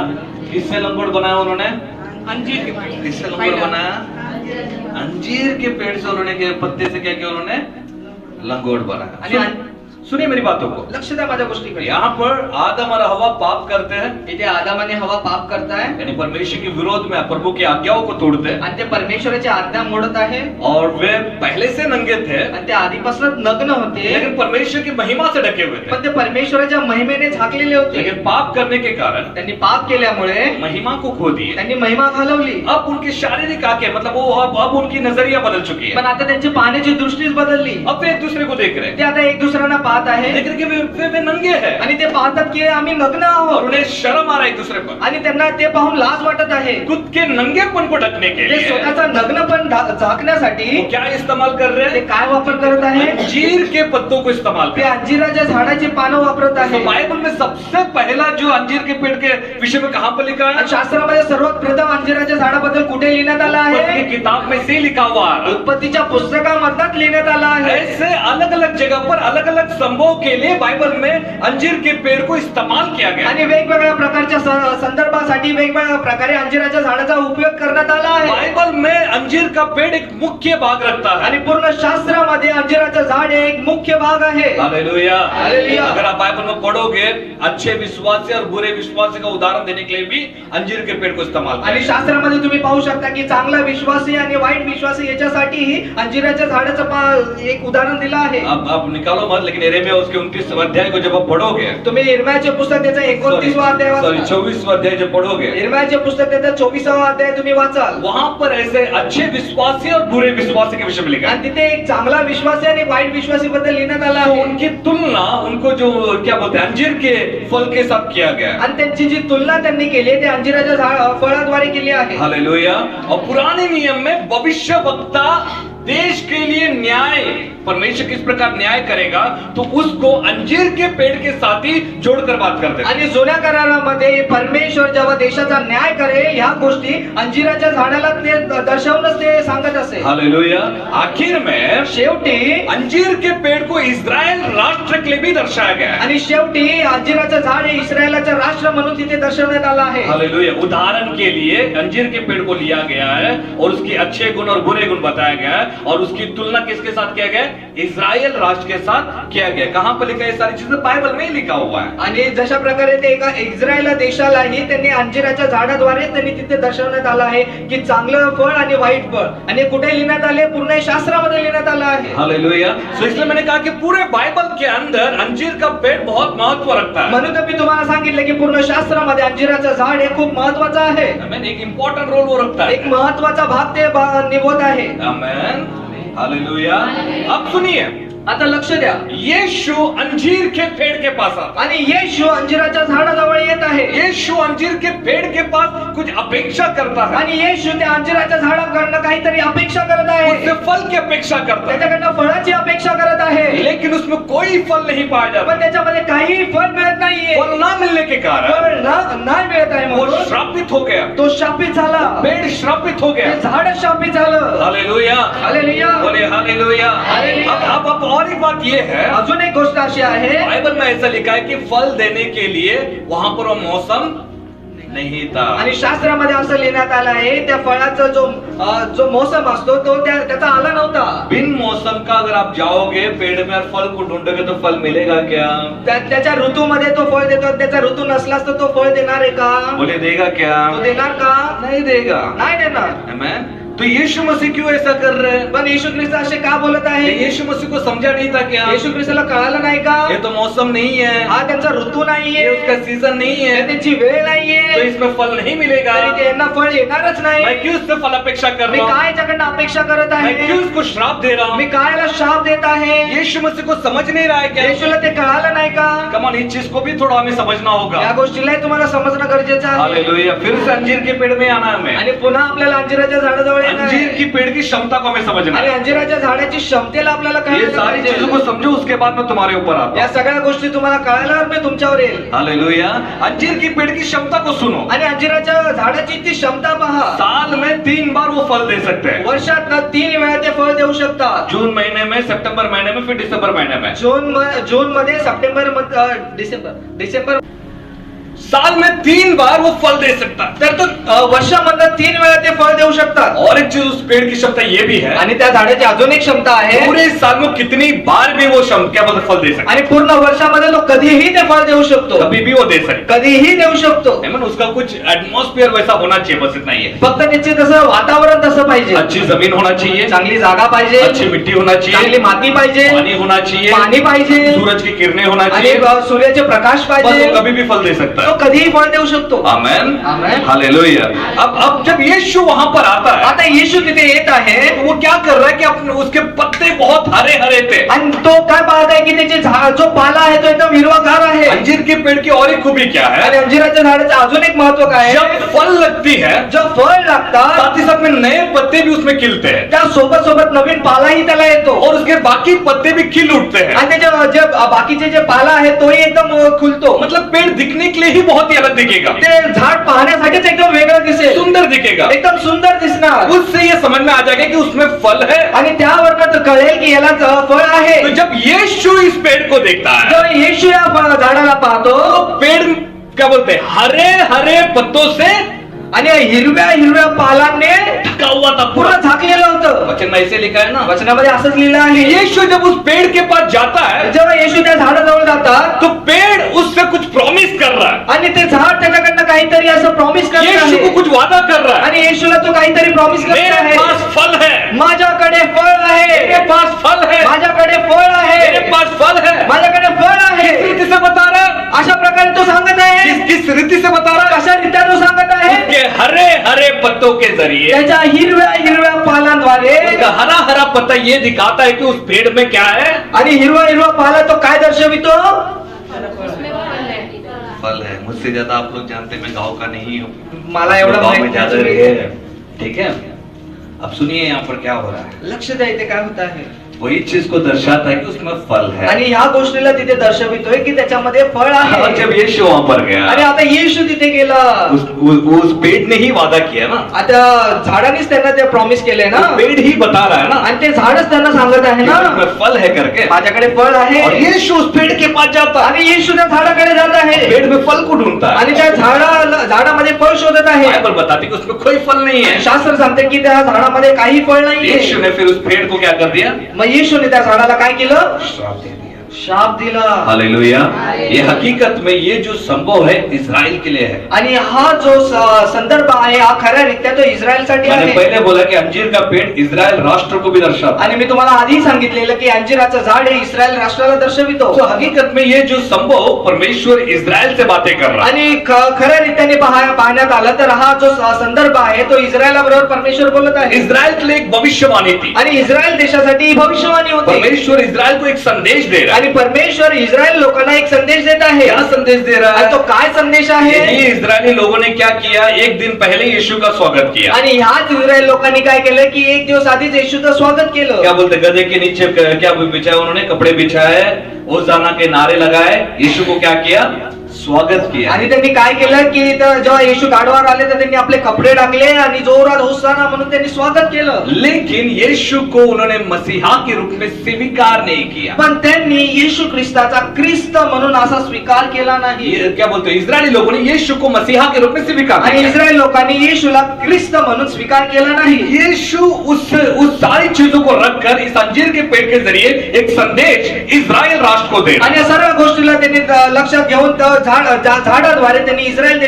किससे लंगोट बनाया उन्होंने? अंजीर के पेड़। किससे लंगोट बनाया? अंजीर के पेड़ से उन्होंने के पत्ते से क्या किया? उन्होंने लंगोट बनाया। आणि सुनिए मेरी बातों को। लक्ष द्या माझ्या गोष्टीकडे यहाँ पर आदम और हवा पाप करते हैं, इथे आदम आणि हवा पाप करताय यानी परमेश्वर के विरोध में प्रभु की आज्ञाओं को तोड़ते हैं, आणि ते परमेश्वराची आज्ञा मोडत आहे और वे पहले से नंगे थे आणि ते आधीपासूनच नग्न होते लेकिन परमेश्वर की महिमा से ढके हुए थे। पण ते परमेश्वराच्या महिमेने झाकलेले होते लेकिन पाप करने के कारण त्यांनी पाप केल्यामुळे महिमा को खो दिए। त्यांनी महिमा घालवली अब उनकी शारीरिक आंखें मतलब वो अब उनकी नजरिया बदल चुकी पण है। आता त्यांची पाहण्याची दृष्टीच बदलली अब वे एक दूसरे को देख रहे ते हैं, आता एक दुसऱ्यांना पाहत आहे देख रहे कि वे नंगे हैं आणि ते पाहतात की आम्ही नग्न और आहोत उन्हें शर्म आ रहा है एक दूसरे पर। आणि त्यांना ते पाहून लाज वाटत आहे खुद के नंगेपन को ढकने के ते लिए स्वतःचा नग्नपण झाकण्यासाठी वो क्या इस्तेमाल कर रहे ते हैं? काय वापर करत आहे अंजीर के पत्तों को इस्तेमाल ते कर। अंजिराच्या झाडाची पानं वापरत तो आहे बाइबल में सबसे पहला जो अंजीर के पेड़ के विषय में कहां पर लिखा है? आणि शास्त्रामध्ये सर्वात प्रथम अंजिराच्या झाडाबद्दल कुठे लिहिण्यात आलं उत्पत्ति आहे की किताब में से लिखा हुआ है। उत्पत्तीच्या पुस्तकामधनच लिहिण्यात आलं आहे ऐसे अलग अलग जगह पर अलग अलग संभव के लिए बाइबल में अंजीर के पेड़ को इस्तेमाल किया गया। आणि वेगवेगळ्या प्रकारच्या संदर्भासाठी वेगवेगळ्या प्रकारे अंजिराच्या झाडाचा उपयोग करण्यात आला आहे. बाइबल में अंजीर का पेड़ एक मुख्य भाग रखता है। आणि पूर्ण शास्त्रामध्ये अंजिराचं झाड हे एक मुख्य भाग आहे. हालेलुया। हालेलुया। अगर आप बाइबल में पढ़ोगे अच्छे विश्वासी और बुरे विश्वासी का उदाहरण देने के लिए भी अंजीर के पेड़ को इस्तेमाल किया आणि गया। शास्त्रामध्ये तुम्ही पाहू शकता की चांगला विश्वासी आणि वाईट विश्वासी याच्यासाठीही अंजिराच्या झाडाचं एक उदाहरण दिलं आहे. अब निकालो मत, लेकिन यिर्मयाह उसके 29वें अध्याय को जब आप पढ़ोगे, तुम्ही यिर्मयाचे पुस्तक त्याचा 29वां अध्याय सॉरी वाचा. 24वां अध्याय जब पढ़ोगे, यिर्मयाचे पुस्तक त्याचा 24वां अध्याय तुम्ही वाचाल. वहां पर ऐसे अच्छे विश्वासी और बुरे विश्वासी के विषय में लिखा है। आणि तिथे एक चांगला विश्वासी आणि वाईट विश्वासी बद्दल लिहिण्यात आलं तो आहे. उनकी तुलना उनको जो क्या बोलते हैं अंजीर के फल के साथ किया गया है। आणि त्यांची जी तुलना त्यांनी केली आहे, ते अंजिराच्या फळाद्वारे केली आहे. हालेलुया। और पुराने नियम में भविष्यवक्ता देश के लिए न्याय, परमेश्वर किस प्रकार न्याय करेगा, तो उसको अंजीर के पेड़ के साथ ही जोड़कर बात करते थे। आणि जुन्या करारामध्ये परमेश्वर जेव्हा देशाचा न्याय करेल ह्या गोष्टी अंजिराच्या झाडाला ते दर्शवूनच ते सांगत असे. हालेलुया। आखिर में शेवटी अंजीर के पेड़ को इस्राएल राष्ट्र के लिए भी दर्शाया गया है। आणि शेवटी अंजिराचं झाड हे इस्रायलाचं राष्ट्र म्हणून तिथे दर्शवण्यात आलं आहे. हालेलुया। उदाहरण के लिए अंजीर के पेड़ को लिया गया है और उसके अच्छे गुण और बुरे गुण बताया गया है और उसकी तुलना किसके साथ किया गया है? इस्राएल राष्ट्र के साथ किया गया। कहां पर लिखा है? ये सारी चीजें बाइबल में ही लिखा हुआ है। आणि जशा प्रकारे ते एका इस्रायल देशालाही त्यांनी अंजिराच्या झाडाद्वारे त्यांनी तिथे दर्शवण्यात आलं आहे की चांगलं फळ आणि वाईट फळ. आणि कुठे लिहिण्यात आले? पूर्ण शास्त्रामध्ये लिहिण्यात आलं आहे. हालेलुया। सो इसलिए मैंने कहा कि पूरे बाइबल के अंदर अंजीर का पेड़ बहुत महत्व रखता है। म्हणून तर मी तुम्हाला सांगितलं की पूर्ण शास्त्रामध्ये अंजिराचं झाड हे खूप महत्वाचं आहे. आमेन। एक इंपॉर्टेंट रोल वो रखता एक है। महत्वाचा भाग ते निभवत आहे. आमेन। हालेलुया। अब सुनिए, आता लक्ष द्या. यीशु अंजीर के पेड़ के पास आता आणि येशू अंजिराच्या झाडाजवळ येत आहे. है। यीशु अंजीर के पेड़ के पास कुछ अपेक्षा करता है, आणि येशू त्या अंजिराच्या झाडाकडनं काहीतरी अपेक्षा करत आहे. उससे फल की अपेक्षा करता है, त्याच्याकडनं फळाची अपेक्षा करत आहे. लेकिन उसमें कोई फल नहीं पाया जाता। पण त्याच्यामध्ये काही फळ मिळत नाहीये. फल ना मिलने के कारण फळ नाही मिळत आहे वो म्हणून श्रापित हो गया, तो शापित झाला. पेड़ श्रापित हो ते गया। झाड शापित झालं. हालेलुया। हालेलुया. बोले हालेलुया। हालेलुया। अब और एक बात ये है, अजून एक गोष्ट अशी आहे बाइबल में ऐसा लिखा है कि फल देने के लिए वहां पर वो मौसम नहीं था। आणि शास्त्रामध्ये असं लिहिण्यात आलं आहे त्या फळाचा जो मोसम असतो तो त्याचा आला नव्हता. बिन मौसम का अगर आप जाओगे पेड़ में और फल को ढूंढोगे तो फल मिलेगा क्या? त्याच्या ऋतूमध्ये तो फळ देतो. त्याचा ऋतू नसलास तर तो फळ देणार आहे का? बोले देगा क्या? तो देणार का? नहीं देगा। नाही देणार. आमेन। तो यीशु मसीह क्यों ऐसा कर रहे हैं? पण येशू ख्रिस्त असे का बोलत आहे? यीशु मसीह को समझा नहीं था क्या? येशू ख्रिस्ताला कळालं नाही का? ये तो मौसम नहीं है, हा त्यांचा ऋतू नाहीये. ये उसका सीजन नहीं हे है, त्यांची वेळ नाहीये. तो इसमें फल नहीं मिलेगा। तरी त्यांना फळ येणारच नाही. मैं क्यों इससे फल अपेक्षा कर मी रहा हूँ? काय याच्याकडनं अपेक्षा करत मैं क्यों आहे? इसको श्राप दे रहा मी हूँ? काय याला शाप देत आहे? यीशु मसीह को समझ नहीं रहा है क्या? येशूला ते कळालं नाही का? कम ऑन, इस चीज को भी थोड़ा हमें समझना या होगा। गोष्टीला तुम्हाला समजणं गरजेचं आहे. हालेलुया। फिर से अंजीर के पेड़ में आना है हमें। आणि पुन्हा आपल्याला अंजिराच्या झाडाजवळ येणं आहे. अंजीर की पेड़ की क्षमता को हमें समझना आणि है। अंजिराच्या झाडाची क्षमतेला आपल्याला ये कळायला सारी पाहिजे. चीजों को समझो, उसके बाद मैं तुम्हारे ऊपर आता या हूँ। सगळ्या गोष्टी तुम्हाला कळाल्यावर मी तुमच्यावर येईल. हालेलुया। अंजीर की पेड़ की क्षमता को सुनो। आणि अंजिराच्या झाडाची ती क्षमता पहा. साल में 3 बार वो फल दे सकते हैं। वर्षात 3 वेळा ते फळ देऊ शकतात. जून महीने में, सितंबर महीने में, फिर दिसंबर महीने में। जून मध्ये, सप्टेंबर डिसेंबर साल में 3 बार वो फल दे सकता है। तर तो वर्षामध्ये 3 वेळा ते फळ देऊ शकतात. और एक चीज उस पेड़ की क्षमता ये भी है, आणि त्या झाडाची अजून एक क्षमता आहे. पूरे साल में कितनी बार भी वो क्या बोलते फल दे सकता आणि पूर्ण वर्षामध्ये तो कधीही ते फळ देऊ है, शकतो. कभी भी वो दे सकता कधीही देऊ शकतो. है। I mean, उसका कुछ एटमॉस्फेयर वैसा होना चाहिए, बस इतना ही है। फक्त त्याचे तसं वातावरण तसं पाहिजे. अच्छी जमीन होना चाहिए, चांगली जागा पाहिजे. अच्छी मिट्टी होना चांगली चाहिए, माती पाहिजे. पानी होना चाहिए, पाणी पाहिजे. सूरज की किरणें होना आणि चाहिए, सूर्याचे प्रकाश बस पाहिजे. वो कभी भी फल दे सकता तो है। कधीही फळ देऊ शकतो. आमेन। आमेन। हालेलुया। अब जब यीशु वहां पर आता है आता येशू तिथे येत आहे. तो वो क्या कर रहा है कि अपने उसके पत्ते बहुत हरे हरे थे। आणि तो काय पाहत आहे की त्याचे जो पाला आहे तो एकदम हिरवागार आहे. अंजीर के पेड़ की और एक खूबी क्या है? आणि अंजिराच्या झाडाचं अजून एक महत्व काय आहे? जब फल लगती है, जो फळ लागतात साथ ही साथ में नए पत्ते भी उसमें खिलते हैं त्या सोबत सोबत नवीन पालाही त्याला येतो. और उसके बाकी पत्ते भी खिल उठते हैं। आणि त्याचे जे बाकीचे जे पाला आहे तोही एकदम खुलतो. मतलब पेड़ दिखने के लिए ही बहुत ही अलग दिखेगा, ते झाड पाहण्यासाठीच एकदम वेगळं दिसेल, सुंदर दिखेगा। एकदम सुंदर दिसणार। उससे ये समझ में आ जाएगा कि उसमें फल है। आणि त्यावरनं तर कळेल की याला फळ आहे। तो जब यीशु इस पेड़ को देखता है, जेव्हा येशू या झाडाला पाहतो, तो पेड़ क्या बोलते हैं, हरे हरे पत्तों से आणि हिरव्या हिरव्या पालांने ढका हुआ था पूरा। पूर्ण झाकलेलं होतं। वचन में ऐसे लिखा है ना, वचनामध्ये असंच लिहिलं कि आहे, यीशु जब उस पेड़ के पास जाता है जेव्हा येशू त्या झाडाजवळ जातात तो पेड़ उससे कुछ प्रॉमिस कर रहा है, आणि ते झाड त्याच्याकडनं काहीतरी असं प्रॉमिस करत यीशु को आहे कुछ वादा कर रहा है, आणि येशूला तो काहीतरी प्रॉमिस करत मेरे आहे, पास फल है, माझ्याकडे फळ आहे, मेरे पास फल है, माझ्याकडे फळ आहे, मेरे पास फल है। माझ्याकडे फळ आहे। किस रीति से बता रहा है, अशा प्रकारे तो सांगत आहे, किस रीति से बता रहा है, कशा रीत्या तो सांगत आहे, उसके हरे हरे पत्तों के जरिए। त्याच्या हिरव्या हिरव्या पालांद्वारे। उसका हरा हरा पत्ता ये दिखाता है कि उस पेड़ में क्या है, आणि हिरवा हिरवा पाला तो काय दर्शवितो? फल है। मुझसे ज्यादा आप लोग जानते हैं, मैं गांव का नहीं हूँ, मला एवढं गांव में माहित ज्यादा नाही। रहे हैं, ठीक है। अब सुनिए यहाँ पर क्या हो रहा है, लक्ष द्या इथे काय होत आहे। वही चीज को दर्शाता है कि उसमें फल है। आणि ह्या गोष्टीला तिथे दर्शवितोय की त्याच्यामध्ये फळ और आहे। जब यीशु वहां पर आणि गया, आता येशू तिथे गेला, उस पेड़ ने ही वादा किया ना, आता झाडानेच त्यांना ते प्रॉमिस केले ना, वो पेड़ ही बता रहा है ना आणि ते झाडच त्यांना सांगत आहे कि ना, उसमें फल है करके। माझ्याकडे फळ आहे। और यीशु उस पेड़ के पास जाता है, आणि येशू त्या झाडाकडे जात आहे पेड़ में फल को ढूंढता है। आणि त्या झाडामध्ये फळ शोधत आहे। बाइबल बताती है कि उसमें कोई फल नहीं है। शास्त्र सांगते की त्या झाडामध्ये काही फळ नाहीये। यीशु ने फिर उस पेड़ को क्या कर दिया, मग येशूने त्या झाडाला काय केलं? श्राप दे दिया। शाप दिला। हालेलुया। ये हकीकत में ये जो संभव है इस्राएल के लिए है। आणि हा जो संदर्भ आहे हा खऱ्या रीत्या तो इस्रायलसाठी मैंने आहे। पहले बोला कि अंजीर का पेड़ इस्राएल राष्ट्र को भी दर्शाता है। आणि मी तुम्हाला आधी सांगितलेलं की अंजीराचं झाड हे इस्रायल राष्ट्राला दर्शवितो। तो हकीकत में ये जो संभव परमेश्वर इस्राएल से बातें कर रहा है। आणि खऱ्या रीत्याने पाहण्यात आलं तर हा जो संदर्भ आहे तो इस्रायला बरोबर परमेश्वर बोलत आहे। इस्राएल के लिए एक भविष्यवाणी थी। आणि इस्रायल देशासाठी भविष्यवाणी होती। परमेश्वर इस्राएल को एक संदेश दे रहा है। आणि परमेश्वर इस्रायल लोकांना एक संदेश देत आहे। क्या संदेश दे रहा आणि है? तो काय संदेश आहे? ये इस्राएली लोगों ने क्या किया, एक दिन पहले यीशु का स्वागत किया। आणि ह्याच इस्रायल लोकांनी काय केलं की एक दिवस आधीच येशूचं स्वागत केलं। क्या बोलते, गधे के नीचे क्या बिछाया उन्होंने, कपड़े बिछाए, ओजाना के नारे लगाए, यीशु को क्या किया, स्वागत किया। आणि त्यांनी काय केलं की जेव्हा येशू गाडवावर आले तर त्यांनी आपले कपडे टाकले आणि जोरात होसाना म्हणून त्यांनी स्वागत केलं। लेकिन यीशु को उन्होंने मसीहा के रूप में स्वीकार नहीं किया। पण त्यांनी येशू ख्रिस्ताचा ख्रिस्त म्हणून असा स्वीकार केला नाही। ये क्या बोलते, इस्राएली लोगों ने यीशु को मसीहा के रूप में स्वीकार आणि किया। इस्रायल लोकांनी येशूला ख्रिस्त म्हणून स्वीकार केला नाही। यीशु उस सारी चीजों को रखकर इस अंजीर के पेड़ के जरिए एक संदेश इस्राएल राष्ट्र को दे रहा है। आणि या सर्व गोष्टीला त्यांनी लक्षात घेऊन झाडाद्वारे त्यांनी इस्रायल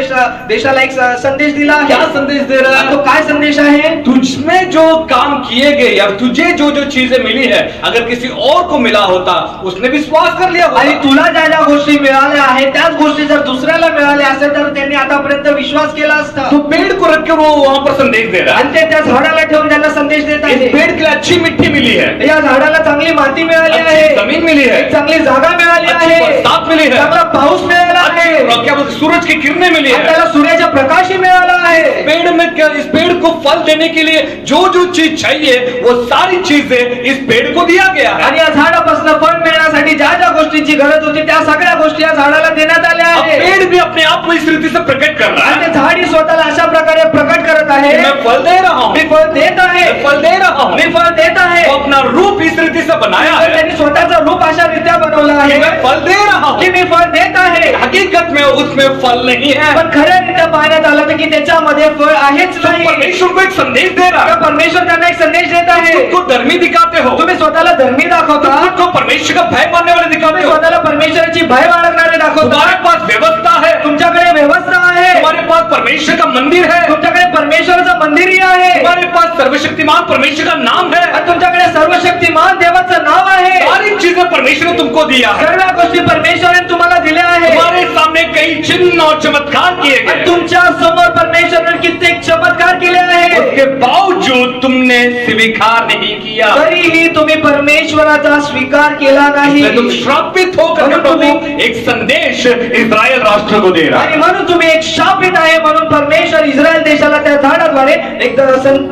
देशाला एक संदेश दिला आहे। क्या संदेश दे रहा है? तो काय संदेश आहे? तुझमें जो काम किए गए या तुझे जो जो चीजें मिली है, अगर किसी और को मिला होता उसने विश्वास कर लिया होता। आणि तुला ज्या ज्या गोष्टी मिळाल्या आहेत त्याच गोष्टी जर दुसऱ्याला मिळाल्या असेल तर त्यांनी आतापर्यंत विश्वास केला असता। तो पेड़ को रख के वो वहां पर संदेश दे रहा है। आणि ते त्या झाडाला ठेवून त्यांना संदेश देत इस आहे। पेड़ के लिए अच्छी मिट्टी मिली है, या झाडाला चांगली माती मिळाली आहे, अच्छी जमीन मिली है, एक चांगली जागा मिळाली अच्छी आहे, बरसात मिली है, चांगला पाऊस मिळाला आहे, क्या बोलते, सूरज की किरणें मिली आणि है। त्याला सूर्याचा प्रकाश मिळाला आहे। पेड़ में क्या, इस पेड़ को फल देने के लिए जो जो चीज चाहिए वो सारी चीजें इस पेड़ को दिया गया है। आणि या झाडापासून फळ मिळण्यासाठी ज्या ज्या गोष्टींची गरज होती त्या सगळ्या गोष्टी या झाडाला देण्यात आल्या अब आहेत। पेड़ भी अपने आप को इस रीति से प्रकट कर रहा आणि है ते झाड ही स्वतःला अशा प्रकारे प्रकट करत आहे, कि मैं फल दे रहा हूँ, मी फळ देत आहे, मैं फल दे रहा हूँ। मी फळ देत आहे। वो अपना रूप इस रीति से बनाया तर है त्यांनी स्वतःचं रूप अशा रीत्या बनवलं कि आहे मैं फल दे रहा हूँ। की मी फळ देत आहे। हकीकत में उसमें फल नहीं है। पण खऱ्या रीत्या पाहण्यात आलं तर की त्याच्यामध्ये फळ आहेच तो नाही। परमेश्वर को एक संदेश दे रहा है, तर परमेश्वर त्यांना एक संदेश देत आहे। खुद को धर्मी दिखाते हो, तुम्ही स्वतःला धर्मी दाखवता, खुद को परमेश्वर का भय मानने वाले दिखाते तुम्ही हो। स्वतःला परमेश्वराची भय बाळगणारे दाखवता। तुम्हारे पास व्यवस्था है, तुमच्याकडे व्यवस्था आहे, तुम्हारे पास परमेश्वर का मंदिर है, तुमच्याकडे परमेश्वराचं मंदिरही आहे, तुम्हारे पास सर्वशक्तिमान परमेश्वर का नाम है। आणि तुमच्याकडे सर्वशक्तिमान देवाचं नाव आहे। सारी चीजें परमेश्वर ने तुमको दिया है। सर्व गोष्टी परमेश्वराने तुम्हाला दिल्या आहेत। तुम्हारे सामने कई चिन्ह और चमत्कार किए आणि गए, तुमच्या समोर परमेश्वराने कित्येक चमत्कार केले आहेत। उसके बावजूद बावजूद तुमने स्वीकार नहीं किया, तरीही तुम्ही परमेश्वराचा स्वीकार केला नाही इसलिए तुम श्रापित होकर परंतु प्रभु एक संदेश इस्राएल राष्ट्र को दे रहा आणि है। म्हणून तुम्ही एक शापित आहे म्हणून परमेश्वर इस्रायल देशाला त्या झाडाद्वारे एक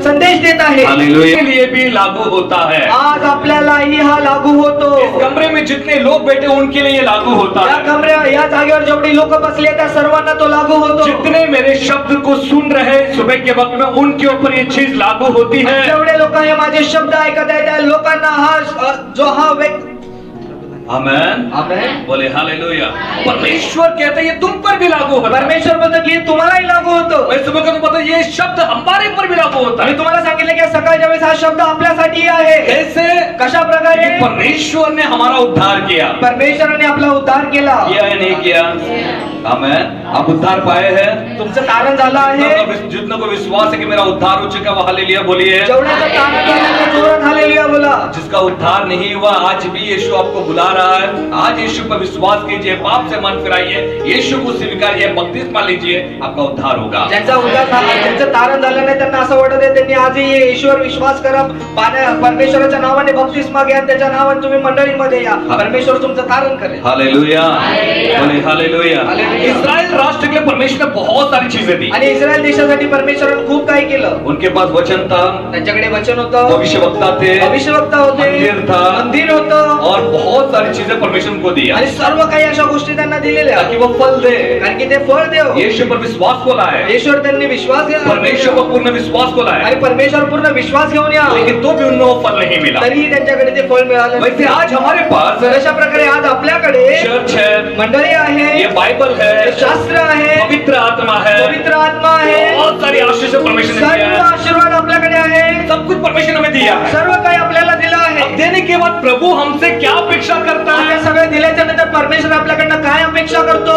संदेश देत आहे हालेलुया। के लिए भी लागू होता है। आज आपल्यालाही हा लागू होतो इस कमरे में जितने लोग बैठे उनके लिए ये लागू होता या है। कमऱ्या या जागेवर जेवढी लोक बसली आहेत त्या सर्वांना तो लागू होतो जितने मेरे शब्द को सुन रहे सुबह के वक्त में उनके ऊपर ये चीज लागू होती है। जेवढे लोक हे माझे शब्द ऐकत आहेत त्या लोकांना हा व्यक्ती आमेन। आमेन। बोले हालेलुया। परमेश्वर कहते हैं ये तुम पर भी लागू होता है। परमेश्वर बोलतो की तुम्हालाही लागू होतो मैं सुबह को पता ये शब्द हमारे पर भी लागू होता मी है। तुम्हाला सांगितलं की सकाळच्या वेळेस हा शब्द आपल्यासाठी आहे कैसे? कशा प्रकारे कि परमेश्वर ने हमारा उद्धार किया। परमेश्वराने आपला उद्धार केला किया या नहीं किया? आमेन। आप उद्धार पाए हैं? तुमचं तारण झालं आहे जितनों को विश्वास है कि मेरा उद्धार हो चुका वो हालेलुया बोलिए। जेवढ्याचं तारण झालं ते जोरात हालेलुया बोला जिसका उद्धार नहीं हुआ आज भी यीशु आपको बुला रहा है। आज यीशु पर विश्वास कीजिए, पाप से मन फिराइए, यीशु को स्वीकारिए, बपतिस्मा लीजिए, आपका उद्धार होगा। ज्यांचा उद्धार झाला ज्यांचं तारण झालं नाही त्यांना असं वाटत आहे त्यांनी आजही येशूवर विश्वास करा परमेश्वराच्या नावाने बपतिस्मा घ्या त्याच्या नावाने तुम्ही मंडळीमध्ये या परमेश्वर तुमचं तारण करेल हालेलुया। बोले हालेलुया। हालेलुया। इस्राएल राष्ट्र के लिए परमेश्वर ने बहुत सारी चीजें दी। आणि इस्रायल देशासाठी परमेश्वराने खूप काही केलं उनके पास वचन था, त्यांच्याकडे वचन होतं भविष्यवक्ता थे, भविष्यवक्ता होते मंदिर था, मंदिर होतं और बहुत सारी चीजें परमेश्वर को दिया आणि सर्व काही अशा गोष्टी त्यांना दिलेल्या ताकि वो फल दे। कारण की ते फळ देव यीशु पर विश्वास को लाए, ईश्वर त्यांनी विश्वास घ्या परमेश्वर पर पूर्ण विश्वास को लाए, आणि परमेश्वर पूर्ण विश्वास घेऊन या लेकिन तो भी उनको फल नहीं मिला। तरीही त्यांच्याकडे ते फळ मिळालं वैसे आज हमारे पास अशा प्रकारे आज आपल्याकडे चर्च है, मंडळी आहे ये बाइबल है, शास्त्र आहे पवित्र आत्मा है, पवित्र आत्मा आहे बहुत सारी आशीष परमेश्वर ने दिया सर्व है। आशीर्वाद आपल्याकडे आहे सब कुछ परमेश्वर ने हमें दिया है। सर्व काही आपल्याला दिलं आहे अब देने के बाद प्रभु हमसे क्या अपेक्षा करता आता है? सगळं दिल्याच्या नंतर परमेश्वर आपल्याकडनं काय अपेक्षा करतो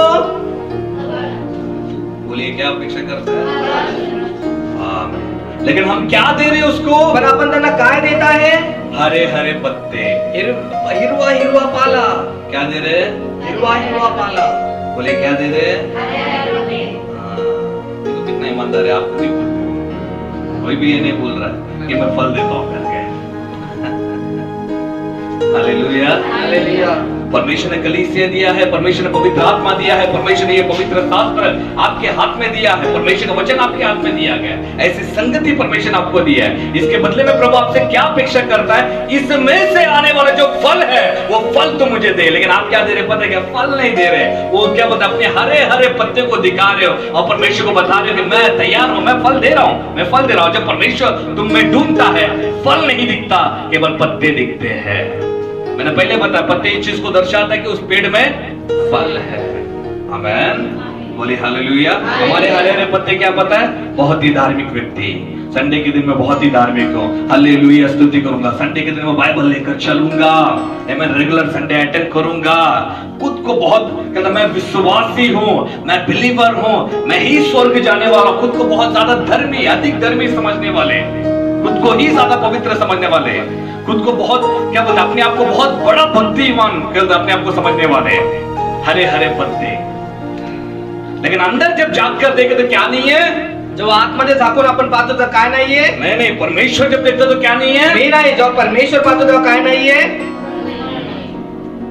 बोलिए क्या अपेक्षा करता है? आमीन। लेकिन हम क्या दे रहे हैं उसको? पण आपण त्यांना काय देत आहे हरे हरे पत्ते। हिरवा हिरवा पाला क्या दे रहे हैं? हिरवा हिरवा पाला बोले क्या दे रहे हैं? हाँ, देखो कितना ईमानदार है। आप नहीं बोलते, कोई भी ये नहीं बोल रहा है कि मैं फल देता हूँ करके। हालेलुया। हालेलुया परमेश्वर ने कलीसिया दिया है, परमेश्वर ने पवित्र आत्मा दिया है, परमेश्वर ने ये पवित्र शास्त्र आपके हाथ में दिया है, परमेश्वर का वचन आपके हाथ में दिया गया है। ऐसी संगति परमेश्वर ने आपको दिया है। इसके बदले में प्रभु आपसे क्या अपेक्षा करता है? इसमें से आने वाला जो फल है वो फल तो मुझे दे, लेकिन आप क्या दे रहे पता है क्या? फल नहीं दे रहे। वो क्या बोलते अपने हरे हरे पत्ते को दिखा रहे हो और परमेश्वर को बता रहे हो कि मैं तैयार हूं, मैं फल दे रहा हूं, मैं फल दे रहा हूं। जब परमेश्वर तुम में ढूंढता है फल नहीं दिखता, केवल पत्ते दिखते हैं। मैंने पहले बताया पत्ते इस चीज को दर्शाता है कि उस पेड़ में फल है। आमेन। बोले हालेलुया। हमारे हरे हरे पत्ते क्या पता है? बहुत ही धार्मिक व्यक्ति, संडे के दिन में बहुत ही धार्मिक हूँ, हालेलुया स्तुति करूंगा, संडे के दिन में बाइबल लेकर चलूंगा, मैं रेगुलर संडे अटेंड करूंगा, खुद को बहुत कहता मैं विश्वासी हूँ, मैं बिलीवर हूँ, मैं ही स्वर्ग जाने वाला, खुद को बहुत ज्यादा धर्मी, अधिक धर्मी समझने वाले, खुद को ही ज्यादा पवित्र समझने वाले, खुद को बहुत क्या बोलते अपने आप को बहुत बड़ा भक्तिमान अपने आप को समझने वाले, हरे हरे पत्ते। लेकिन अंदर जब जाग कर देखे तो क्या नहीं है? जेव्हा आतमध्ये झाकून आपण पाहतो तर काय नाहीये नहीं परमेश्वर जब देखते तो क्या नहीं है? मी नाही जेव्हा परमेश्वर पाहतो तेव्हा काय नाहीये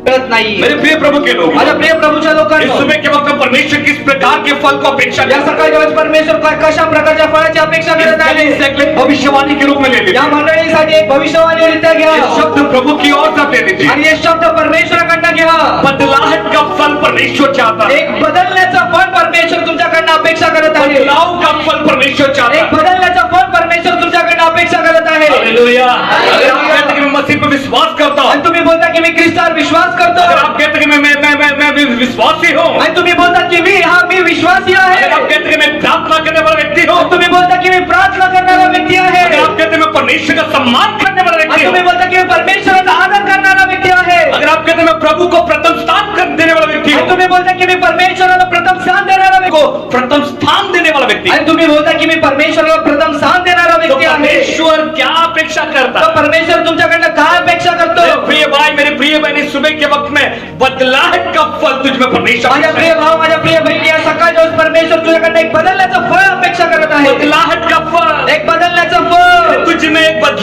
कळत नाही मेरे प्रिय प्रभु के लोग, माझ्या प्रिय प्रभूच्या इस लोकांनो सुबह के वक्त परमेश्वर किस प्रकार के फल को अपेक्षा या सकाळच्या वेळेस परमेश्वर कशा प्रकारच्या फळाची अपेक्षा करत आहे भविष्यवाणी के रूप में ले लीजिए। या मंडळीसाठी एक भविष्यवाणीरित्या घ्या ये शब्द प्रभु की ओर से दे दीजिए। आणि हे शब्द परमेश्वराकडनं घ्या बदलाहट का फल परमेश्वर चाहता है। एक बदलण्याचं फळ परमेश्वर तुमच्याकडनं अपेक्षा करत आहे बदलाव का फल परमेश्वर चाहता एक है। बदलण्याचं फल परमेश्वर तुमच्याकडनं अपेक्षा करत आहे हालेलुया। अगर आप कहते हैं कि मैं मसीह पर विश्वास करता हूँ, आणि तुम्ही बोलता की मी ख्रिस्तावर विश्वास करतो अगर आप कहते हैं कि मैं विश्वासी हूँ, आणि तुम्ही बोलता की मी विश्वासी आहे अगर आप कहते हैं कि मैं प्रार्थना करने वाला व्यक्ति हूँ, आणि तुम्ही बोलता की मी प्रार्थना करणारा व्यक्ती आहे अगर आप कहते हैं मैं परमेश्वर का सम्मान करने वाला आणि व्यक्ति तुम्ही हूँ, बोलता की मी परमेश्वराचा आदर करणारा व्यक्ती आहे अगर आप कहते हैं मैं प्रभु को प्रथम स्थान देने वाला व्यक्ति आणि हूँ, तुम्ही बोलता की मी परमेश्वराला प्रथम स्थान देणारा व्यक्ती को प्रथम स्थान देने वाला व्यक्ति, आणि तुम्ही बोलता की मी परमेश्वराला प्रथम स्थान देणारा तो व्यक्ती आहे परमेश्वर क्या अपेक्षा करता तर है? परमेश्वर तुमच्याकडनं काय अपेक्षा करतो मेरे प्रिय भाई मेरे प्रिय बहनी, सुबह के वक्त में बदलाहट का फल तुझ में परमेश्वर माझ्या प्रिय भाव माझ्या प्रिय बहिणी या सकाळच्या वेळेस परमेश्वर तुझ्याकडनं एक बदलण्याचं फळ अपेक्षा करत आहे बदलाहट का फल एक बदलण्याचं फळ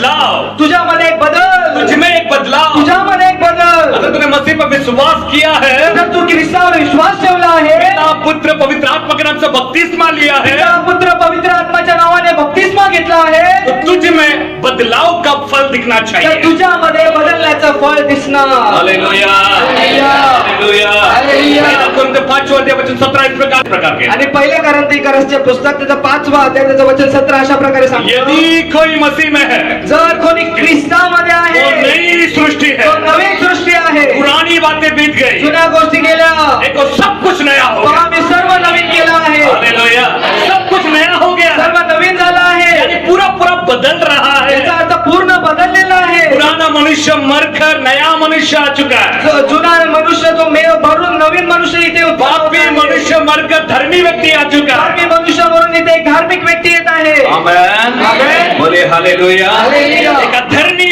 बदलाव, तुझ्यामध्ये एक बदल, तुझ में एक बदलाव। तुझ्यामध्ये एक बदल। अगर तूने मसीह पर विश्वास किया है, जर तू ख्रिस्तावर विश्वास ठेवला आहे, पिता पुत्र पवित्र आत्मा के नाम से बपतिस्मा लिया है, पिता पुत्र पवित्र आत्माच्या नावाने बपतिस्मा घेतला आहे, तो तुझ में बदलाव का फल दिखना तर चाहिए। तुझ्यामध्ये बदलण्याचं फळ दिसणार। Hallelujah, hallelujah, hallelujah. हालेलुया। पहला कुरिन्थ 5वां अध्याय वचन 17 इस प्रकार के। आणि पहिल्या कोरिन्थीकरांचे पुस्तक त्याचं 5वां अध्याय त्याचं वचन 17 अशा प्रकारे सांगतो, यदि कोई मसीह में है, जर कोणी ख्रिस्तामध्ये वो आहे, नई सृष्टि है, तो नवीन सृष्टी आहे, पुरानी बातें बीत गई, जुन्या गोष्टी गेल्या, देखो सब कुछ नया हो पहा गया। मी सर्व नवीन केलं आहे, हालेलुया, सब कुछ नया हो गया, सर्व नवीन झालं आहे, यानी पूरा पूरा बदल रहा याचा है। अर्थ पूर्ण बदललेला आहे। पुराना मनुष्य मरकर नया मनुष्य आ चुका है, जुना मनुष्य तो मेव भरून नवीन मनुष्य इथे उत्पन्न होत पापी आहे। मनुष्य मरकर धर्मी व्यक्ती आ चुका है। पापी मनुष्य म्हणून इथे एक धार्मिक व्यक्ती येत आहे। आमेन, आमेन। बोले हालेलुया। हालेलुया। एक अधर्मी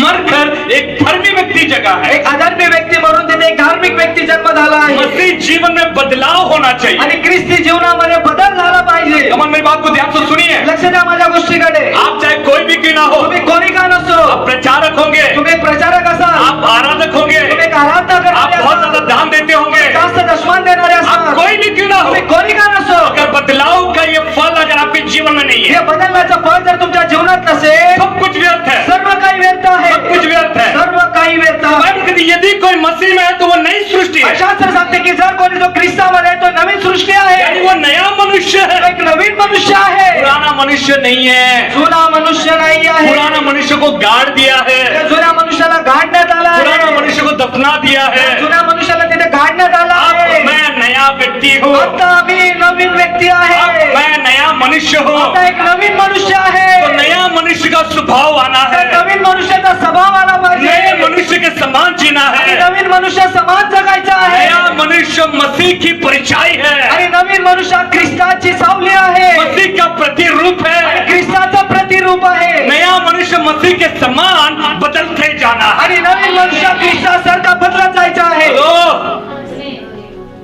मरकर एक धर्मी व्यक्ति जगह है। एक अधर्मी व्यक्ती म्हणून तिथे एक धार्मिक व्यक्ती जन्म झाला आहे मसीह जीवन में बदलाव होना चाहिए। आणि ख्रिस्ती जीवनामध्ये बदल झाला पाहिजे। कमन मेरी बात को ध्यान से सुनिए। लक्ष द्या माझ्या गोष्टीकडे। आप चाहे कोई भी क्यों ना हो, तुम्ही कोणी का नसो, आप प्रचारक होंगे, तुम्ही एक प्रचारक असाल, आप आराधक होंगे, तुम्ही एक आराधना आप करणारे बहुत असाल, ज्यादा दान देते होंगे, जास्त दशमान देणारे आप असाल, कोई भी क्यों ना हो, तुम्ही कोणी का नसो, अगर बदलाव का ये फल अगर आपके जीवन में नहीं हे है, बदलण्याचं फळ जर तुमच्या जीवनात नसेल, सब कुछ व्यर्थ है, सर्व काही व्यर्थ आहे, सब कुछ व्यर्थ है। सर्व काही व्यर्थ आहे। बाइबल कहती है, यदि कोई मसीह में है तो वो नई सृष्टि है, शास्त्र सांगते की जर कोणी जो ख्रिस्तामध्ये आहे, तो नवीन सृष्टी आहे, यानी वो नया मनुष्य है, एक नवीन मनुष्य आहे, पुराना मनुष्य नहीं है। जुना मनुष्य नाही आहे। पुराना मनुष्य को गाड़ दिया है, त्या जुन्या मनुष्याला गाडण्यात आला पुराना आहे, मनुष्य को दफना दिया है। जुन्या मनुष्याला तिथे गाडण्यात आला अब आहे। मैं नया व्यक्ति हूँ, आता आम्ही नवीन व्यक्ती अब आहे, मैं नया मनुष्य हूँ। आता एक नवीन मनुष्य आहे, तो नया मनुष्य का स्वभाव आना तर है, नवीन मनुष्याचा स्वभाव आला नए पाहिजे, मनुष्य के समान जीना आणि है। नवीन मनुष्य समाज जगायचा आहे, नया मनुष्य मसीह की परिचाई है, आणि नवीन मनुष्य ख्रिस्ताची सावली आहे, मसीह का प्रतिरूप आणि है। ख्रिस्ताचं प्रतिरूप आहे, नया मनुष्य मसीह के समान बदलते जाना है। आणि नवीन मनुष्य ख्रिस्तासारखा बदलत जायचा आहे। हेलो,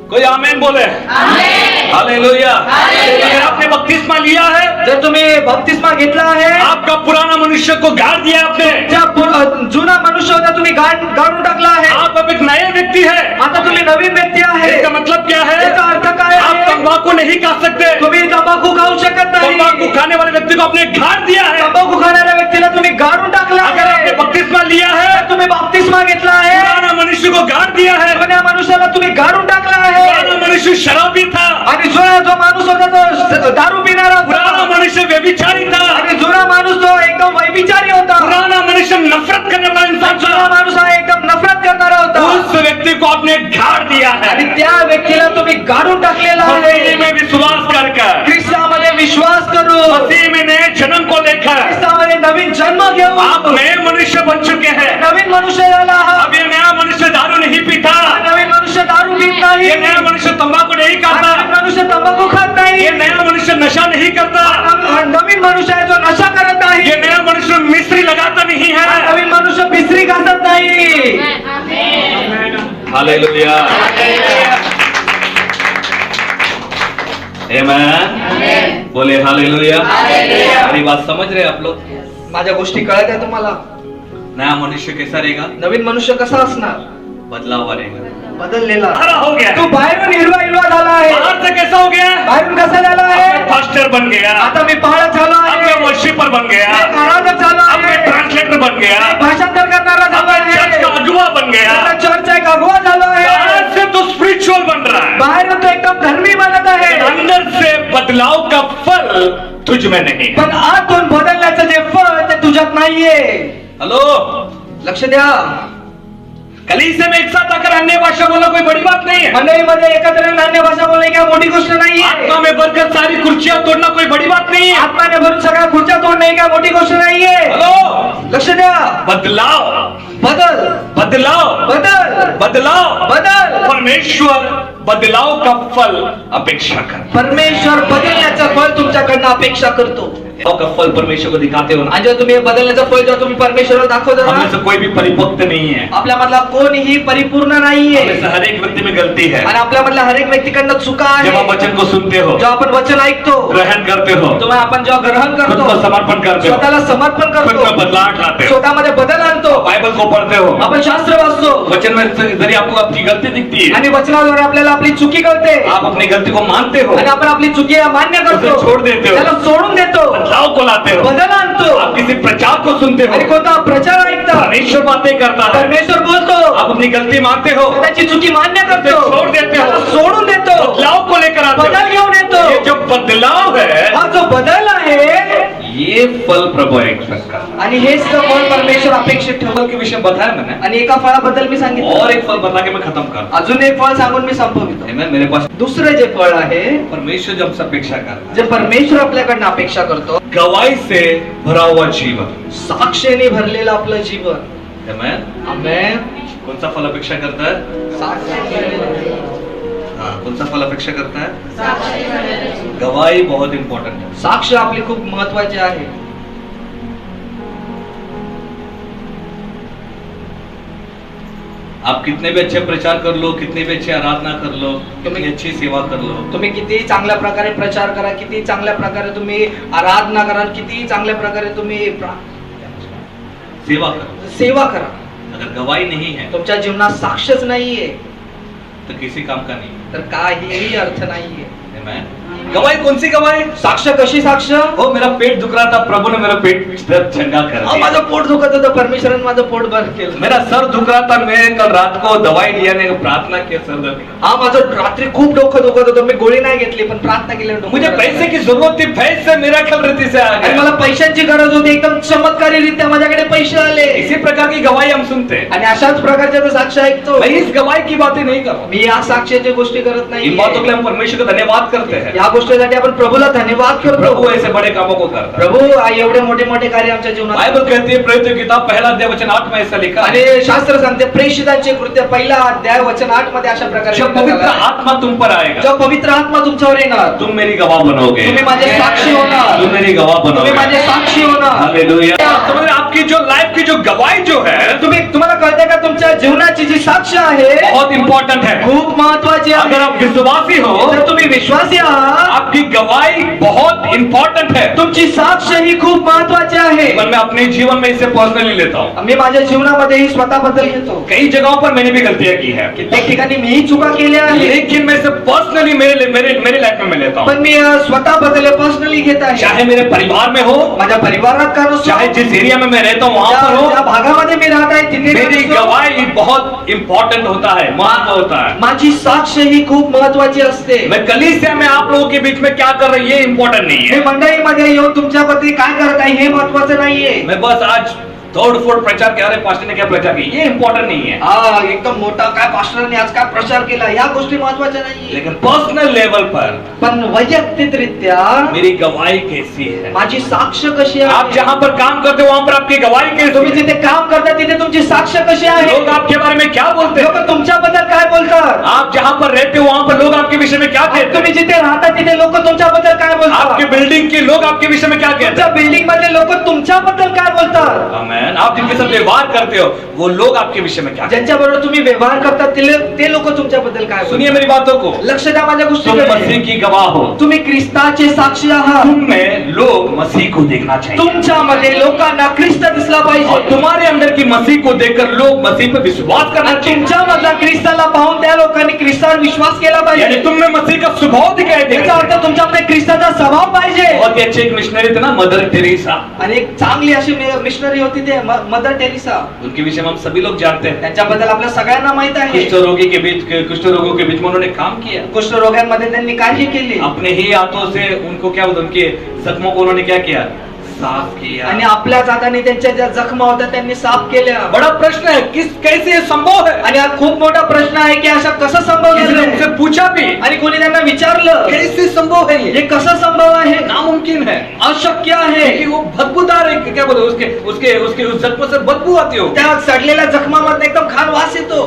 कोई आमेन बोले? हालेलुया। अगर आपने बपतिस्मा लिया है, जर तुम्ही बपतिस्मा घेतला आहे, आपका पुराना मनुष्य को गाड़ दिया आपने, ज्या जुना मनुष्य होता तुम्ही गाडून टाकला आहे, आप अब एक नए व्यक्ति है। आता तुम्ही नवीन व्यक्ती आहे। इसका मतलब क्या है? याचा अर्थ काय आप आहे? तंबाकू नहीं खा सकते, तुम्ही तंबाखू खाऊ शकत नाही, तंबाकू खाने वाले व्यक्ति को आपने गाड़ दिया है। तंबाखू खाणाऱ्या व्यक्तीला तुम्ही गाडून टाकला अगर आहे। आपने बपतिस्मा लिया है, तुम्ही बपतिस्मा घेतला आहे, पुराना मनुष्य को गाड़ दिया है। जुन्या मनुष्याला तुम्ही गाडून टाकला आहे, पुराना मनुष्य शराबी था, आणि जुना जो माणूस होता तो दारू पिणारा पुराना होता, मनुष्य व्यभिचारी था, आणि जुना माणूस तो एकदम वैभिचारी होता, पुराना मनुष्य नफरत करने वाला इंसान जुना था। माणूस हा एकदम नफरत करणारा होता, उस व्यक्ति को आपने गाड़ दिया आणि है। त्या व्यक्तीला तुम्ही गाडून टाकलेला मसीह आहे। में विश्वास कर ख्रिस्तामध्ये विश्वास करू, मसीह में नए जन्म को लेकर ख्रिस्तामध्ये नवीन जन्म घेऊ, आप नए मनुष्य बन चुके हैं। नवीन मनुष्य झाला आहात। अब ये नया मनुष्य दारू नहीं पीता, नवीन मनुष्य दारू पीत नाही, ये नया मनुष्य तंबाकू नहीं नवीन खाता, मनुष्य तंबाखू खात नाही, ये नया मनुष्य नशा नहीं करता, नवीन मनुष्य आहे जो नशा करत नाही, ये नया मनुष्य मिस्त्री लगाता नहीं है। नवीन मनुष्य बिस्त्री घासत नाही। हालेलुया, आमेन, बोले हालेलुया। मेरी बात समझ रहे आप लोग? माझ्या गोष्टी कळत आहे तुम्हाला? नया मनुष्य कैसा रहेगा? नवीन मनुष्य कसा असणार? बदलाव रहेगा, बदललेला। हरा हो गया। तू बाहेरून हिरवा झाला आहे, बाहर से कैसा हो गया? बाहेरून कसा झाला अब आहे? मैं पास्टर बन गया, आता मी पाळत झालो अब मैं आहे, वर्शिपर बन गया, एक आराधक झालो अब मैं आहे, ट्रांसलेटर बन गया, एक भाषांतर करणारा अब झालो मैं चर्च का आहे, अगुवा बन गया। आता चर्च एक अगुवा झालो आहे, बाहर से तो स्पिरिचुअल बन रहा है, बाहेरून तो एकदम धर्मी बनत आहे, लेकिन अंदर से बदलाव का फल तुझ में नहीं है। पण आतून बदलण्याचं जे फळ ते तुझ्यात नाहीये। हेलो, लक्ष द्या, कलीसिया में एक साथ आकर अन्य भाषा बोलना कोई बड़ी बात नहीं है। मंडळीमध्ये एकत्र येऊन अन्य भाषा बोलणे काय मोठी गोष्ट नाहीये। आत्मा में भरकर सारी कुर्सियां तोड़ना कोई बड़ी बात नहीं है। आत्माने भरून सगळ्या खुर्च्या तोडणे काय मोठी गोष्ट नाहीये। हेलो, लक्ष द्या, बदलाव, बदल बदलाव, बदल बदलाव। बदल। परमेश्वर बदलाव का फल अपेक्षा कर। परमेश्वर बदलण्याचं फळ तुमच्या तुमच्याकडनं अपेक्षा करतो. का फल परमेश्वर को दिखाते हो ना, आणि जेव्हा तुम्ही हे बदलण्याचं फळ जेव्हा तुम्ही परमेश्वराला दाखवता हम में ना, से कोई भी परिपक्व नहीं है, आपल्यामधला कोणीही परिपूर्ण नाहीये हम में से हर एक व्यक्ति में गलती है. आणि आपल्यामधल्या हर एक व्यक्तीकडनं चुका आहे. जब आप वचन को सुनते हो, जेव्हा आपण वचन ऐकतो, ग्रहण करते हो, तेव्हा आपण जेव्हा ग्रहण खुद करतो, को समर्पण करते हो, स्वतःला समर्पण खुद करतो, में बदलाव लाते हो, स्वतःमध्ये बदल आणतो, बाइबल को पढ़ते हो, आपण शास्त्र वाचतो वचन में जरिए आपको आपकी गलती दिखती है, आणि वचनाद्वारे आपल्याला आपली चुकी कळते आप अपनी गलती को मानते हो, आणि आपण आपली चुकी मान्य करतो, उसे छोड़ देते हो, त्याला सोडून देतो, बदलाव को लाते हो, बदल आणतो आप किसी प्रचार को सुनते हो, आणि कोणता प्रचार ऐकता, परमेश्वर बातें करता है, परमेश्वर बोलतो, आप अपनी गलती मानते हो, त्याची चुकी मान्य करतो, उसे छोड़ देते हो, त्याला सोडून देतो, बदलाव को लेकर आते बदल हो. घेऊन येतो. ये जो बदलाव है, हा जो बदल आहे ये फल प्रभु एक्सपेक्ट करता है. आणि हेच तर फळ परमेश्वर अपेक्षित ठेवलं. फल के विषय में बताया मैंने, आणि एका फळाबद्दल मी सांगितलं, और एक फल बता के मैं खत्म करता अजून एक फळ सांगून मी संपवितो. हूं. मेरे पास दुसरं जे फळ आहे, परमेश्वर जब हमसे अपेक्षा करता जे परमेश्वर आपल्याकडनं अपेक्षा करतो, है, गवाही से भरा हुआ जीवन. साक्षेने भरलेलं आपलं जीवन. Amen? आमेन. कौन सा फल अपेक्षा करता है? हाँ, कौन सा फल अपेक्षा करता है? गवाही बहुत इंपॉर्टेंट है. साक्ष आपली खूप महत्वाची आहे. आप कितने भी अच्छे प्रचार कर लो, कितने भी अच्छे आराधना कर लो, कितनी अच्छी सेवा कर लो, तुम्ही किती चांगल्या प्रकारे प्रचार करा, किती चांगल्या प्रकारे तुम्ही आराधना करा, किती चांगल्या प्रकारे तुम्ही सेवा करो, सेवा करा, अगर गवाही नहीं है तुमच्या जीवनात साक्षच नाहीये तो किसी काम का नहीं. तर काहीही अर्थ नाहीये. Amen? गवाही कौन सी गवाही? साक्ष कशी साक्ष? ओ मेरा पेट दुख रहा था, प्रभु ने मेरा पेट चंगा कर अहो, दिया. माझं पोट दुखत होतं, परमेश्वराने माझं पोट बरं केलं. मेरा सर दुख रहा था, मैं कल रात को दवाई लिया नहीं, प्रार्थना किया सर दर्द का. हा, माझं रात्री खूप डोकं दुखत होतं, मी गोळी नाही घेतली पण प्रार्थना केली. मुझे पैसे की जरूरत थी, पैसे मेरा कल रीति से आ आणि गया. मला पैशांची गरज होती, एकदम चमत्कारीरित्या माझ्याकडे पैसे आले. इसी प्रकार की गवाही हम सुनते हैं. आणि अशाच प्रकारच्या तो साक्ष ऐकतो. मैं इस गवाही की बातें नहीं कर रहा. मी या साक्ष्याची गोष्टी करत नाही. इन बातों के लिए हम परमेश्वर का धन्यवाद करते हैं. या गोष्टीसाठी आपण प्रभूला धन्यवाद करतो. प्रभु ऐसे बड़े कामों को करता है. प्रभू एवढे मोठे मोठे कार्य आमच्या जीवनात. बाइबल कहती है प्रेरितों की किताब पहला अध्याय वचन 8 में ऐसा लिखा आणि है, शास्त्र सांगते प्रेषितांचे कृत्य पहिला अध्याय वचन 8 मध्ये अशा प्रकारे जब पवित्र आत्मा तुम पर आएगा, जब पवित्र आत्मा तुमच्यावर येणार, तुम मेरी गवाह बनोगे. तुम्ही माझे साक्षी होणार. तुम मेरी गवाह तुम्ही बनोगे. माझे साक्षी होणार. हालेलुया. समझ रहे? आपकी जो लाइफ की जो गवाही जो है तुम्हाला कळतंय का तुमच्या जीवनाची जी साक्ष आहे बहुत इंपॉर्टेंट है. खूप महत्वाची आहे. अगर आप विश्वासी हो, जर तुम्ही विश्वासी आहात, आपकी गवाही बहुत इंपॉर्टेंट है. तुमची साक्ष ही खूप महत्वाची आहे. पर मैं अपने जीवन में इसे पर्सनली लेता हूँ. मी माझ्या जीवनामध्ये ही स्वतःबद्दल घेतो. कई जगहों पर मैंने भी गलतियां की है, कित्येक ठिकाणी मीही चुका केल्या आहेत, लेकिन मैं इसे पर्सनली मेरे लाइफ में मैं लेता हूँ. पण मी स्वतःबद्दल पर्सनली घेत आहे. चाहे मेरे परिवार में हो, माझ्या परिवारात का नसो, चाहे जिस एरिया में मैं रहता हूँ वहां पर ज्या हो, भागामध्ये मी राहत आहे तिथे मेरी नसो, गवाही बहुत इंपॉर्टेंट होता है, महत्व होता है. माझी साक्ष ही खूप महत्वाची असते. मैं कलीसिया में आप लोगों के बीच में क्या कर रही है इंपॉर्टेंट नहीं मी है. मंडळीमध्ये येऊन तुमच्याबद्दल काय करत आहे हे महत्वाचं नाहीये. मैं बस आज तोड़-फोड़ प्रचार किया, अरे पास्टर ने क्या प्रचार किया, ये इंपॉर्टेंट नहीं है. हा, एकदम मोठा काय पास्टरने आज काय प्रचार केला या गोष्टी महत्वाच्या नाहीये. लेकिन पर्सनल लेवल पर पण वैयक्तिकरित्या मेरी गवाही कैसी है. माझी साक्ष कशी आप आहे. जहां पर काम करते हो वहां पर आपकी गवाही कैसी तुम्ही है. जिथे काम करता तिथे तुमची साक्ष कशी आहे. लोग आपके बारे में क्या बोलते लोक हैं. तुमच्याबद्दल काय बोलतात. आप जहां पर रहते हो वहां पर लोग आपके विषय में क्या कहते हैं. तुम्ही जिथे राहता तिथे लोक तुमच्याबद्दल काय आपके बोलतात. बिल्डिंग के लोग आपके विषय में क्या कहते तुमच्या बिल्डिंग मधले लोक तुमच्याबद्दल काय बोलतात. हैं. आमेन. आप जिनके साथ व्यवहार करते हो वो लोग आपके विषय में क्या कहते ज्यांच्या बरोबर तुम्ही व्यवहार करता ते लोक तुमच्याबद्दल काय हैं. सुनिए बोलतात. मेरी बातों को. लक्ष द्या माझ्या तुम गोष्टीकडे. मसीह की गवाह हो. तुम्ही ख्रिस्ताचे साक्षी आहात. तुम में लोग मसीह को देखना चाहिए, तुमच्यामध्ये लोकांना ख्रिस्त दिसला और पाहिजे. तुम्हारे अंदर की मसीह को देखकर लोग मसीह पर विश्वास करना आणि चाहिए. तुमच्यामधला ख्रिस्ताला पाहून त्या लोकांनी ख्रिस्तावर विश्वास केला यानी पाहिजे. तुम में मसीह का स्वभाव दिखाई याचा देगा. अर्थ तुमच्यामध्ये ख्रिस्ताचा स्वभाव पाहिजे. बहुत ही अच्छे एक मिशनरी थे ना, मदर टेरेसा. आणि एक चांगली अशी मिशनरी होती ते मदर टेरेसा. उनके विषय में हम सभी लोग जानते हैं. त्यांच्याबद्दल आपल्या सगळ्यांना माहित आहे. कुष्ठ रोगी के बीच कुष्ठ रोगों के बीच में उन्होंने काम किया. कुष्ठरोग्यांमध्ये त्यांनी काळजी केली अपने ही हाथों से उनको क्या बोलते, उनके जख्मों को उन्होंने क्या किया, साफ किया. आणि आपल्याच हाताने त्यांच्या ज्या जखमा होत्या त्यांनी साफ केल्या. बड़ा प्रश्न है, किस कैसे ये संभव है. आणि हा खूप मोठा प्रश्न आहे की अशा कसं संभव किसी ने झालं. उनसे पूछा भी, आणि कोणी त्यांना विचारलं कैसे संभव है ये. हे कसं संभव आहे. नामुमकिन है, अशक्य आहे. क्योंकि वो बदबूदार है, क्या बोलते उसके उसके उसके उस जख्म से बदबू आती हो. त्या सडलेल्या जखमामध्ये एकदम घाण वास येतो.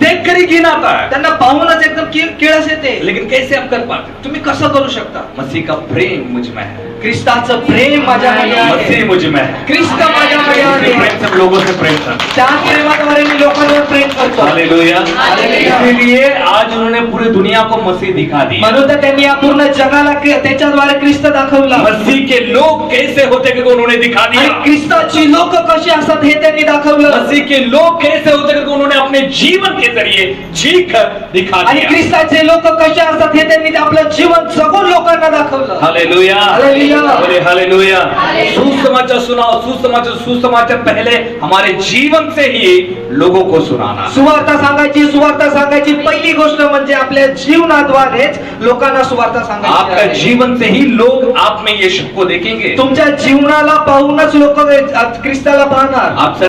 देखकर ही घिन आता है। त्यांना पाहूनच एकदम किळस येते. लेकिन कैसे आप कर पाते? तुम्ही कसं करू शकता? मसीह का प्रेम मुझ में है, ख्रिस्ताचं प्रेम माझ्यामध्ये आहे. मसीह मुझ में है। ख्रिस्त माझ्यामध्ये उसी आहे. प्रेम से हम लोगों से प्रेम करते त्या प्रेमाद्वारे मी लोकांवर प्रेम करतो. हैं। हालेलुया। हालेलुया। इसीलिए आज उन्होंने पूरी दुनिया को मसीह दिखा दिया। म्हणून तर त्यांनी या पूर्ण जगाला त्याच्याद्वारे ख्रिस्त दाखवला. मसीह के लोग कैसे होते क्योंकि उन्होंने दिखा आणि दिया। ख्रिस्ताची लोक कशी असतात हे त्यांनी दाखवलं. मसीह के लोग कैसे होते क्योंकि उन्होंने अपने जीवन के जरिए जी कर दिखा आणि दिया। ख्रिस्ताचे लोक कसे असतात हे त्यांनी आपलं जीवन जगून लोकांना दाखवलं. हालेलुया। हालेलुया। बोले हालेलुया। सुसमाचार सुनाओ, सुसमाचार पहले हमारे जीवन से ही लोगों को सुनाना। सुवार्ता सांगायची पहिली गोष्ट म्हणजे आपल्या जीवनाद्वारेच लोकांना सुवार्ता सांगायची आपका आहे. जीवन से ही लोग आप में यीशु को देखेंगे। तुमच्या जीवनाला पाहूनच लोक ख्रिस्ताला पाहणार. आप